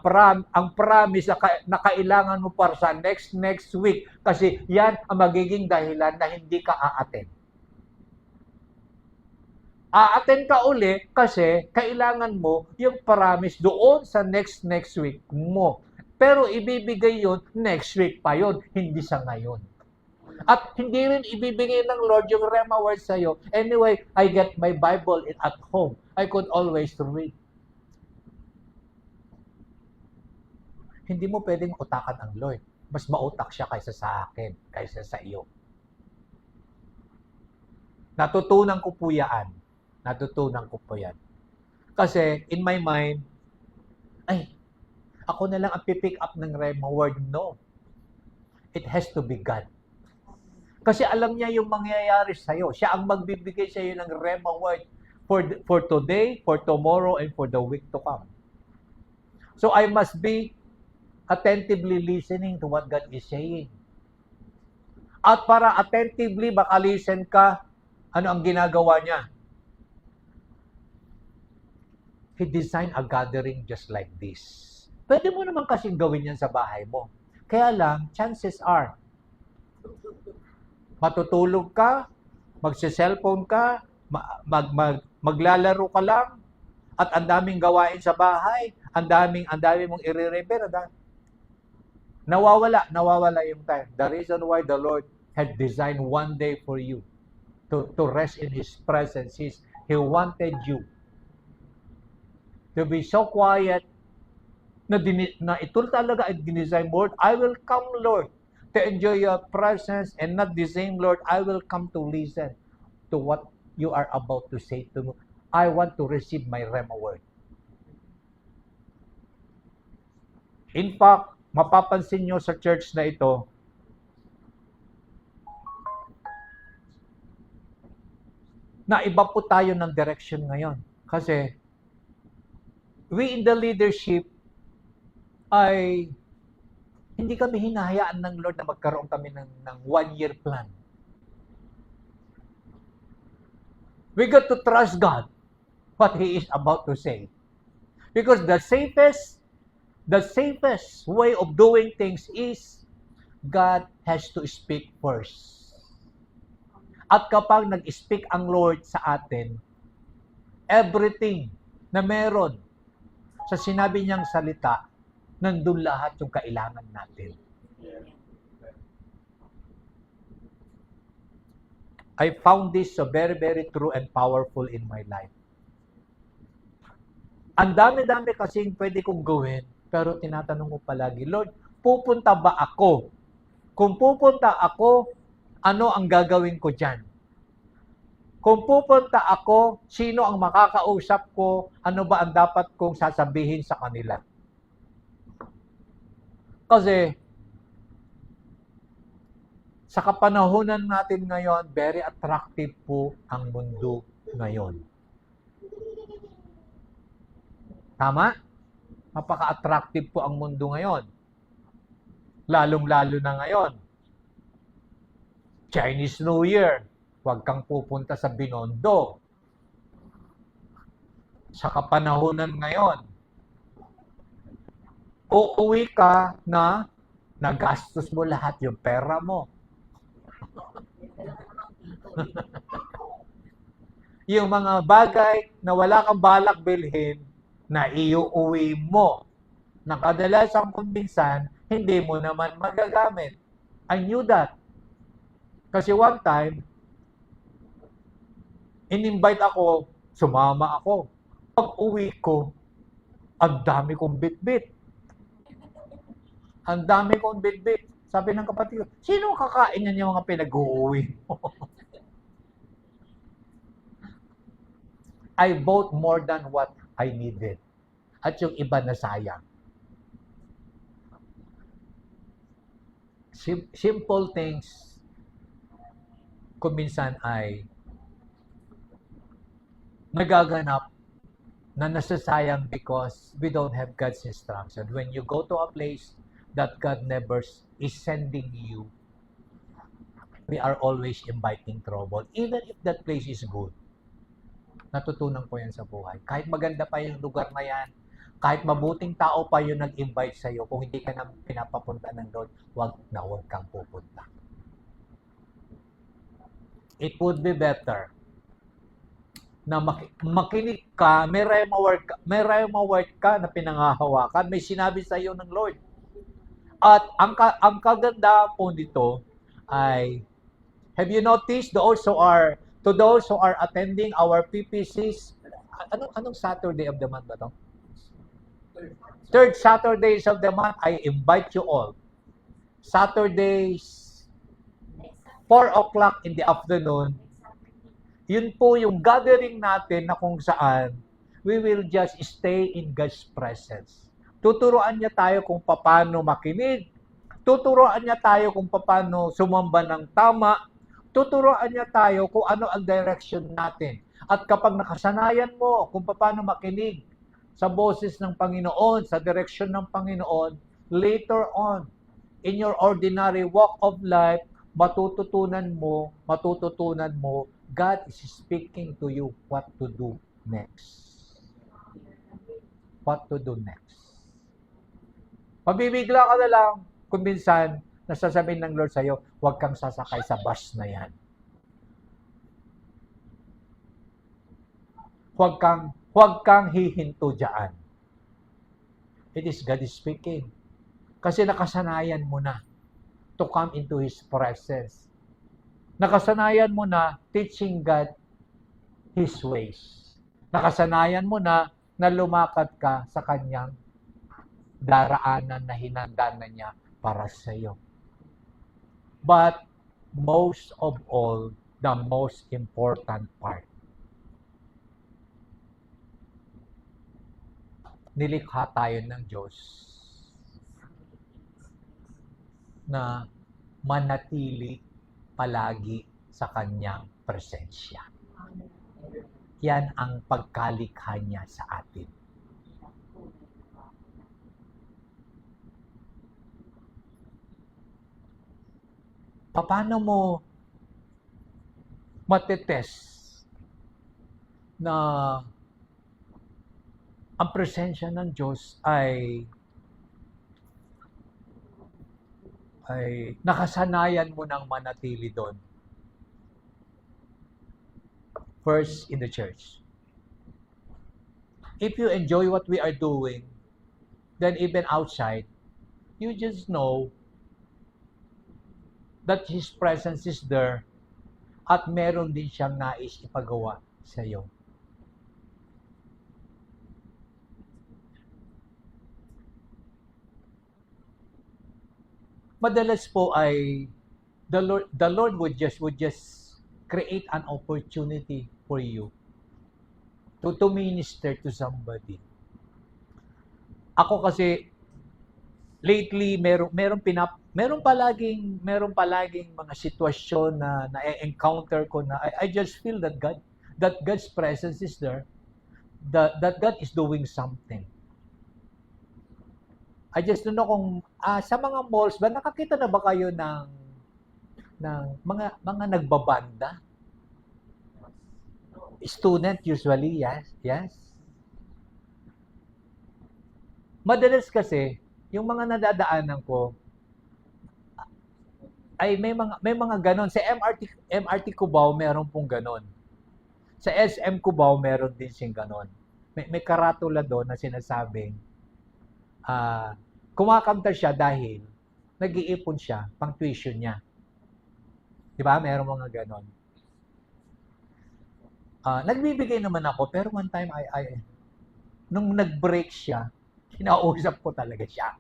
ang promise na kailangan mo para sa next week kasi yan ang magiging dahilan na hindi ka a-attend. A-attend ka uli kasi kailangan mo yung promise doon sa next week mo. Pero ibibigay yun next week pa yun, hindi sa ngayon. At hindi rin ibibigay ng Lord yung Rhema word sa iyo. Anyway, I get my Bible at home. I could always read. Hindi mo pwedeng utakan ang Lord. Mas mautak siya kaysa sa akin, kaysa sa iyo. Natutunan ko po yan. Kasi in my mind, ako na lang ang pipick up ng Rhema word. No. It has to be God. Kasi alam niya yung mangyayari sa'yo. Siya ang magbibigay sa'yo ng Rhema word for today, for tomorrow, and for the week to come. So I must be attentively listening to what God is saying. At para attentively makalisten ka, Ano ang ginagawa niya? He designed a gathering just like this. Pwede mo naman kasing gawin yan sa bahay mo. Kaya lang, chances are, matutulog ka, magse-cellphone ka, maglalaro ka lang, at ang daming gawain sa bahay, ang daming mong i-repair. Nawawala yung time. The reason why the Lord had designed one day for you to rest in His presence is He wanted you to be so quiet na ito talaga ay dinesign, Lord, I will come, Lord, to enjoy your presence, and not the same, Lord, I will come to listen to what you are about to say to me. I want to receive my Rhema word. In fact, mapapansin nyo sa church na ito, na iba po tayo ng direction ngayon. Kasi, we in the leadership ay hindi kami hinahayaan ng Lord na magkaroon kami ng one-year plan. We got to trust God what He is about to say. Because the safest way of doing things is God has to speak first. At kapag nag-speak ang Lord sa atin, everything na meron sa sinabi niyang salita, nandun lahat yung kailangan natin. I found this so very, very true and powerful in my life. Ang dami-dami kasing pwede kong gawin, pero tinatanong ko palagi, Lord, pupunta ba ako? Kung pupunta ako, ano ang gagawin ko dyan? Kung pupunta ako, sino ang makakausap ko? Ano ba ang dapat kong sasabihin sa kanila? Kasi, sa kapanahunan natin ngayon, very attractive po ang mundo ngayon. Tama? Napaka-attractive po ang mundo ngayon. Lalong-lalo na ngayon. Chinese New Year. Huwag kang pupunta sa Binondo. Sa kapanahunan ngayon, uuwi ka na nagastos mo lahat yung pera mo. Yung mga bagay na wala kang balak bilhin, na iuwi mo. Na kadalasang kumbinsan, hindi mo naman magagamit. I knew that. Kasi one time, in-invite ako, sumama ako. Pag uwi ko, ang dami kong bitbit. Ang dami kong bitbit. Sabi ng kapatid ko, sino kakain niyan yung mga pinag-uuwi mo? I bought more than what I needed. At yung iba na sayang. Simple things, kung minsan ay nagaganap na nasasayang because we don't have God's instruction. When you go to a place that God never is sending you, we are always inviting trouble. Even if that place is good. Natutunan ko yan sa buhay. Kahit maganda pa yung lugar na yan, kahit mabuting tao pa yung nag-invite sa'yo, kung hindi ka na pinapapunta ng Lord, huwag kang pupunta. It would be better na makinig ka, may rhema word ka na pinangahawakan, may sinabi sa'yo ng Lord. At ang kaganda po nito ay, have you noticed those who are attending our PPCs, anong Saturday of the month ba to? Third Saturdays of the month, I invite you all. Saturdays, 4 o'clock in the afternoon, yun po yung gathering natin na kung saan we will just stay in God's presence. Tuturuan niya tayo kung paano makinig. Tuturuan niya tayo kung paano sumamba ng tama. Tuturuan niya tayo kung ano ang direction natin. At kapag nakasanayan mo kung paano makinig sa boses ng Panginoon, sa direction ng Panginoon, later on, in your ordinary walk of life, matututunan mo God is speaking to you what to do next. What to do next. Mabibigla ka na lang kung minsan nasasabihin ng Lord sa'yo, huwag kang sasakay sa bus na yan. Huwag kang hihinto dyan. It is God speaking. Kasi nakasanayan mo na to come into His presence. Nakasanayan mo na teaching God His ways. Nakasanayan mo na lumakad ka sa Kanyang daraanan na hinanda na niya para sa iyo. But most of all, the most important part, nilikha tayo ng Diyos na manatili palagi sa Kanyang presensya. Yan ang pagkalikha niya sa atin. Paano mo matetest na ang presensya ng Diyos ay nakasanayan mo ng manatili doon? First, in the church. If you enjoy what we are doing, then even outside, you just know that His presence is there at meron din siyang nais ipagawa sa iyo. Madalas po ay the Lord would just create an opportunity for you to minister to somebody. Ako kasi lately meron palaging mga sitwasyon na na-encounter ko na I just feel that God's presence is there, that God is doing something. I just don't know kung sa mga malls ba nakakita na ba kayo ng mga nagbabanda? Student usually, yes. Madalas kasi yung mga nadadaanan ko ay may mga ganon. Sa MRT Cubao meron pong ganon. Sa SM Cubao meron din siyang ganon. May karatula doon na sinasabing kumakanta siya dahil nag-iipon siya pang tuition niya. Di ba? Meron mga ganon. Nagbibigay naman ako, pero one time nung nag-break siya, kinausap ko talaga siya.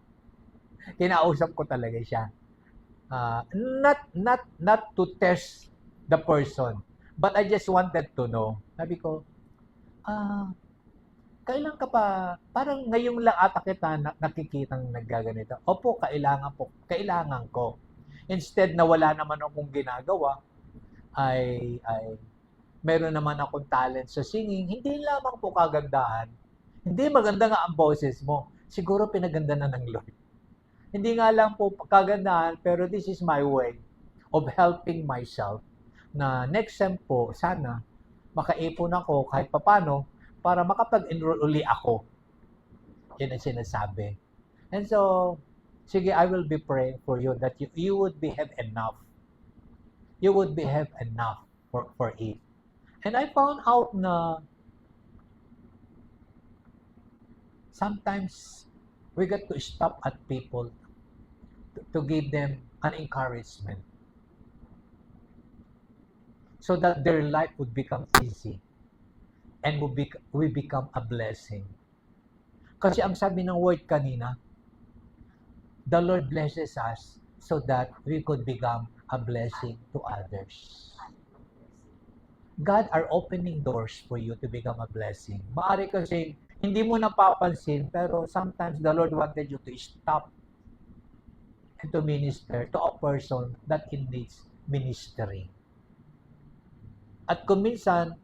Not to test the person, but I just wanted to know. Sabi ko, kailan ka pa, parang ngayong lang ata kita nakikitang naggaganito. Opo, kailangan ko. Instead na wala naman akong ginagawa, ay meron naman akong talent sa singing. Hindi lamang po kagandahan. Hindi maganda nga ang boses mo. Siguro pinaganda na ng Lord. Hindi nga lang po kagandahan, pero this is my way of helping myself na next sem po, sana makaipon ako kahit papano para makapag-enroll uli ako. Yan ang sinasabi. And so, sige, I will be praying for you that you would have enough. You would have enough for it. And I found out na sometimes we got to stop at people to give them an encouragement so that their life would become easy and we become a blessing. Kasi ang sabi ng word kanina, the Lord blesses us so that we could become a blessing to others. God are opening doors for you to become a blessing. Maaari kasi hindi mo napapansin, pero sometimes the Lord wanted you to stop and to minister to a person that needs ministering. At kung minsan,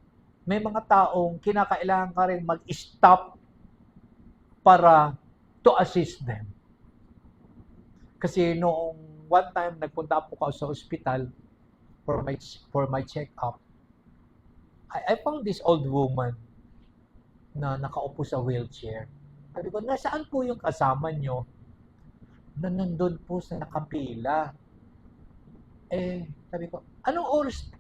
may mga taong kinakailangan ka rin mag-stop para to assist them. Kasi noong one time, nagpunta po ako sa ospital for my check-up. I found this old woman na nakaupo sa wheelchair. Sabi ko, nasaan po yung kasama nyo? Na nandun po sa nakapila. Sabi ko, anong oras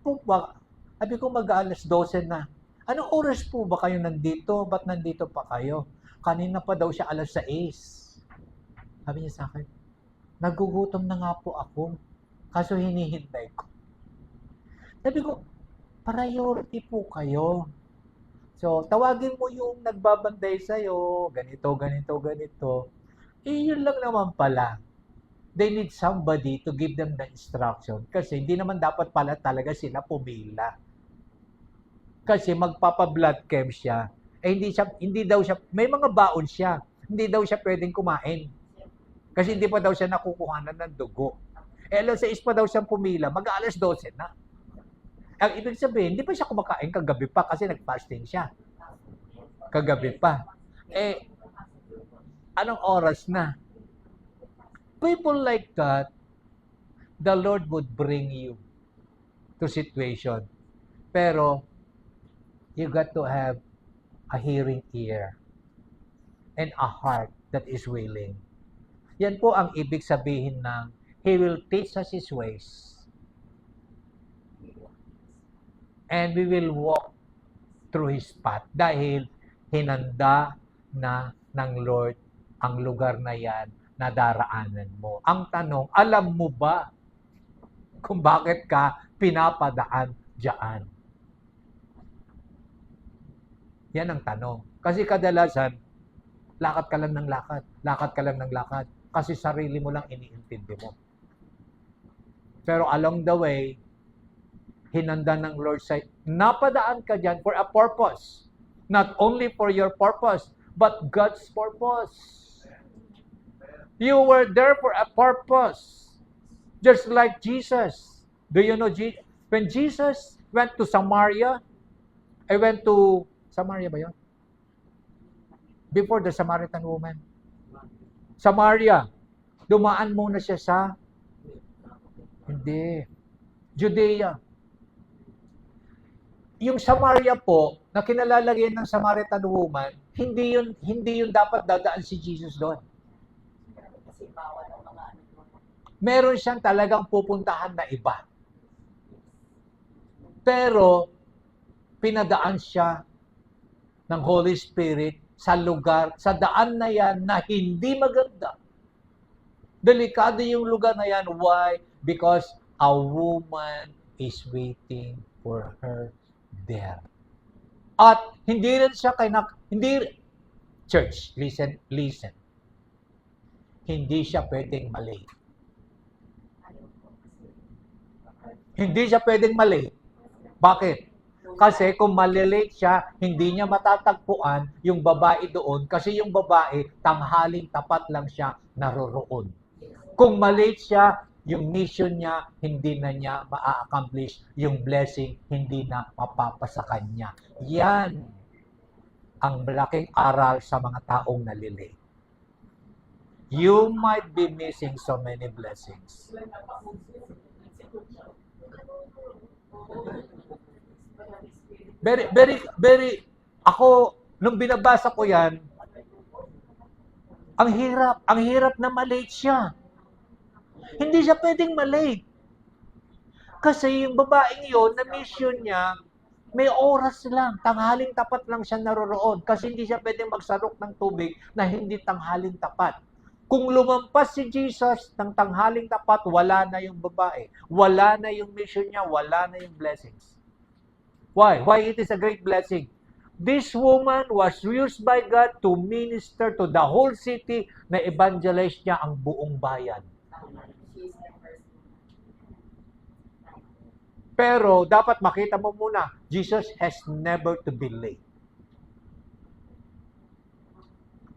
po ba? Sabi ko, mag-alas 12 na. Anong oras po ba kayo nandito? Ba't nandito pa kayo? Kanina pa daw siya alas 6. Sabi niya sa akin, nagugutom na nga po ako. Kaso hinihintay ko. Sabi ko, priority po kayo. So, tawagin mo yung nagbabanday sa'yo, ganito, ganito, ganito. Yun lang naman pala. They need somebody to give them the instruction. Kasi hindi naman dapat pala talaga sila pumila. Kasi magpapa-blood chem siya. Hindi daw siya, may mga baon siya. Hindi daw siya pwedeng kumain. Kasi hindi pa daw siya nakukuhanan ng dugo. Alas 6 pa daw siyang pumila, mag-alas 12 na. Ang ibig sabihin, hindi pa siya kumakain kagabi pa kasi nag-fasting siya. Kagabi pa. Anong oras na? People like that, the Lord would bring you to situation. Pero, you got to have a hearing ear and a heart that is willing. Yan po ang ibig sabihin ng He will teach us His ways. And we will walk through His path. Dahil hinanda na ng Lord ang lugar na yan na daraanan mo. Ang tanong, alam mo ba kung bakit ka pinapadaan dyan? Yan ang tanong. Kasi kadalasan, lakad ka lang ng lakad. Lakad ka lang ng lakad. Kasi sarili mo lang iniintindi mo. Pero along the way, hinanda ng Lord sa napadaan ka dyan for a purpose. Not only for your purpose, but God's purpose. You were there for a purpose. Just like Jesus. Do you know, when Jesus went to Samaria, Samaria ba yun? Before the Samaritan woman. Samaria. Dumaan muna siya sa Judea. Yung Samaria po, na kinalalagyan ng Samaritan woman, hindi yun dapat dadaan si Jesus doon. Meron siyang talagang pupuntahan na iba. Pero, pinadaan siya ng Holy Spirit sa lugar, sa daan na yan na hindi maganda. Delikado yung lugar na yan. Why? Because a woman is waiting for her there. At hindi rin siya church, listen. Hindi siya pwedeng mali. Hindi siya pwedeng mali. Bakit? Kasi kung malilate siya, hindi niya matatagpuan yung babae doon kasi yung babae, tanghaling tapat lang siya naroroon. Kung malate siya, yung mission niya, hindi na niya ma-accomplish. Yung blessing, hindi na mapapasa kanya. Yan ang malaking aral sa mga taong nalilate. You might be missing so many blessings. Very, ako, nung binabasa ko yan, ang hirap na malate siya. Hindi siya pwedeng malate. Kasi yung babaeng yun, na mission niya, may oras lang, tanghaling tapat lang siya naroroon. Kasi hindi siya pwedeng magsarok ng tubig na hindi tanghaling tapat. Kung lumampas si Jesus ng tanghaling tapat, wala na yung babae. Wala na yung mission niya, wala na yung blessings. Why? Why it is a great blessing? This woman was used by God to minister to the whole city na evangelize niya ang buong bayan. Pero dapat makita mo muna, Jesus has never to be late.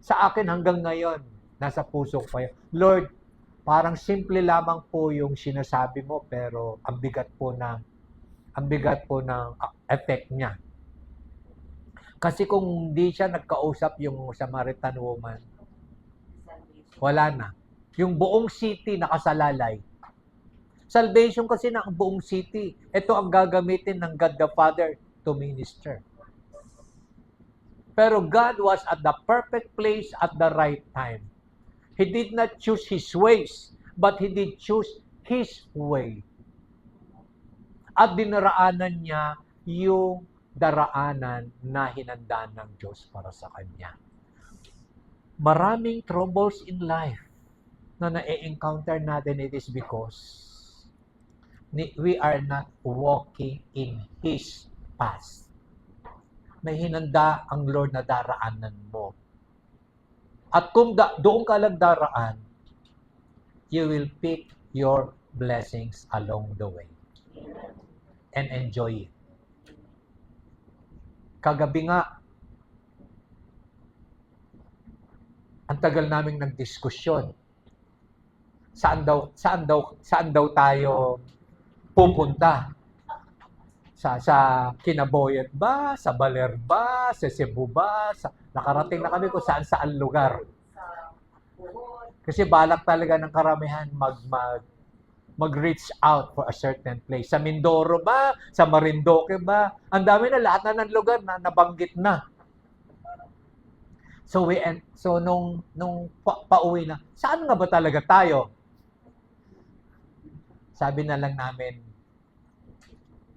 Sa akin hanggang ngayon, nasa puso ko yun. Lord, parang simple lamang po yung sinasabi mo, pero ang bigat po ng effect niya. Kasi kung hindi siya nagkausap yung Samaritan woman, wala na. Yung buong city nakasalalay. Salvation kasi ng buong city. Ito ang gagamitin ng God the Father to minister. Pero God was at the perfect place at the right time. He did not choose His ways, but He did choose His way. At dinaraanan niya yung daraanan na hinanda ng Diyos para sa Kanya. Maraming troubles in life na na-encounter natin, it is because we are not walking in His path. May hinanda ang Lord na daraanan mo. At kung doon ka lang daraan, you will pick your blessings along the way. And enjoy it. Kagabi nga, ang tagal naming nagdiskusyon. Saan daw tayo pupunta? Sa Kinaboyet ba? Sa Baler ba? Sa Cebu ba? Nakarating na kami kung saan lugar. Kasi balak talaga ng karamihan mag-reach out for a certain place. Sa Mindoro ba? Sa Marinduque ba? Ang dami na, lahat na ng lugar na nabanggit na. So nung pauwi na, saan nga ba talaga tayo? Sabi na lang namin,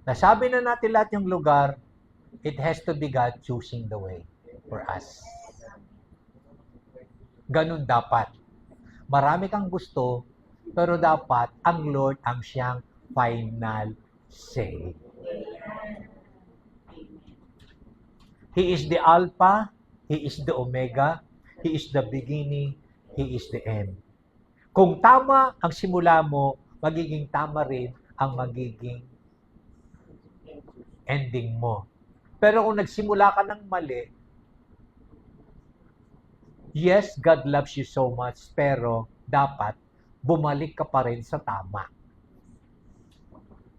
nasabi na natin lahat yung lugar, it has to be God choosing the way for us. Ganun dapat. Marami kang gusto, pero dapat ang Lord ang siyang final say. He is the Alpha, He is the Omega, He is the beginning, He is the end. Kung tama ang simula mo, magiging tama rin ang magiging ending mo. Pero kung nagsimula ka ng mali, yes, God loves you so much, pero dapat bumalik ka pa rin sa tama.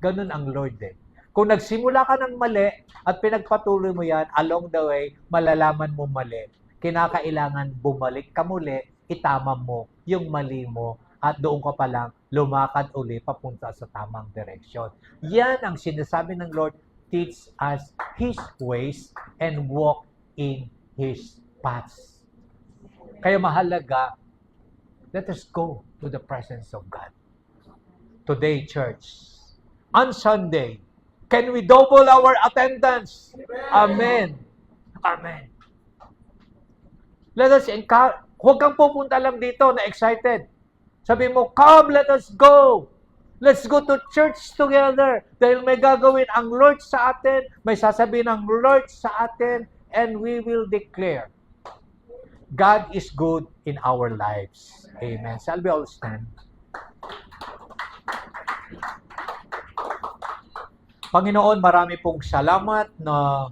Ganun ang Lord eh. Kung nagsimula ka ng mali at pinagpatuloy mo yan, along the way, malalaman mo mali. Kinakailangan bumalik ka muli, itama mo yung mali mo, at doon ka pa lang lumakad uli papunta sa tamang direksyon. Yan ang sinasabi ng Lord, teach us His ways and walk in His paths. Kaya mahalaga, let us go to the presence of God. Today, church, on Sunday, can we double our attendance? Amen. Amen. Let us encourage. Huwag kang pupunta lang dito na excited. Sabi mo, come, let us go. Let's go to church together. Dahil may gagawin ang Lord sa atin, may sasabihin ang Lord sa atin, and we will declare, God is good in our lives. Amen. Shall we all stand? Panginoon, marami pong salamat na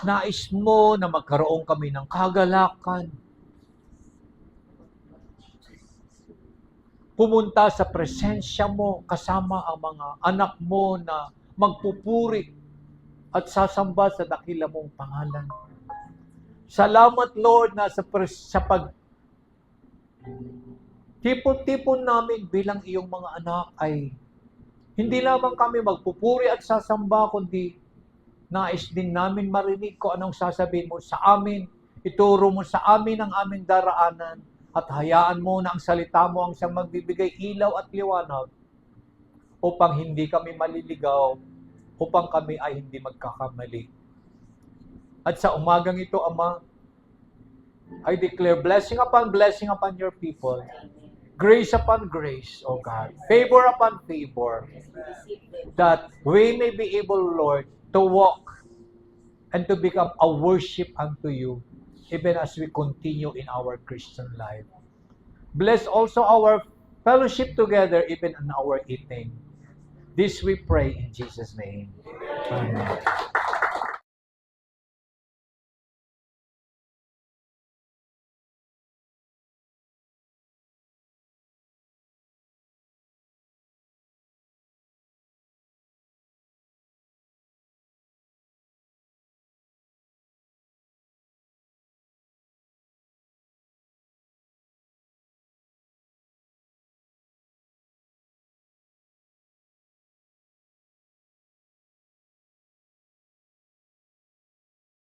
nais mo na magkaroon kami ng kagalakan. Pumunta sa presensya mo kasama ang mga anak mo na magpupuri at sasamba sa dakila mong pangalan. Salamat, Lord, na sa tipon-tipon namin bilang iyong mga anak ay hindi lamang kami magpupuri at sasamba, kundi nais din namin marinig ko anong sasabihin mo sa amin. Ituro mo sa amin ang aming daraanan at hayaan mo na ang salita mo ang siyang magbibigay ilaw at liwanag upang hindi kami maliligaw, upang kami ay hindi magkakamali. At sa umagang ito, Ama, I declare blessing upon your people. Grace upon grace, O God. Favor upon favor. That we may be able, Lord, to walk and to become a worship unto you, even as we continue in our Christian life. Bless also our fellowship together, even in our eating. This we pray in Jesus' name. Amen.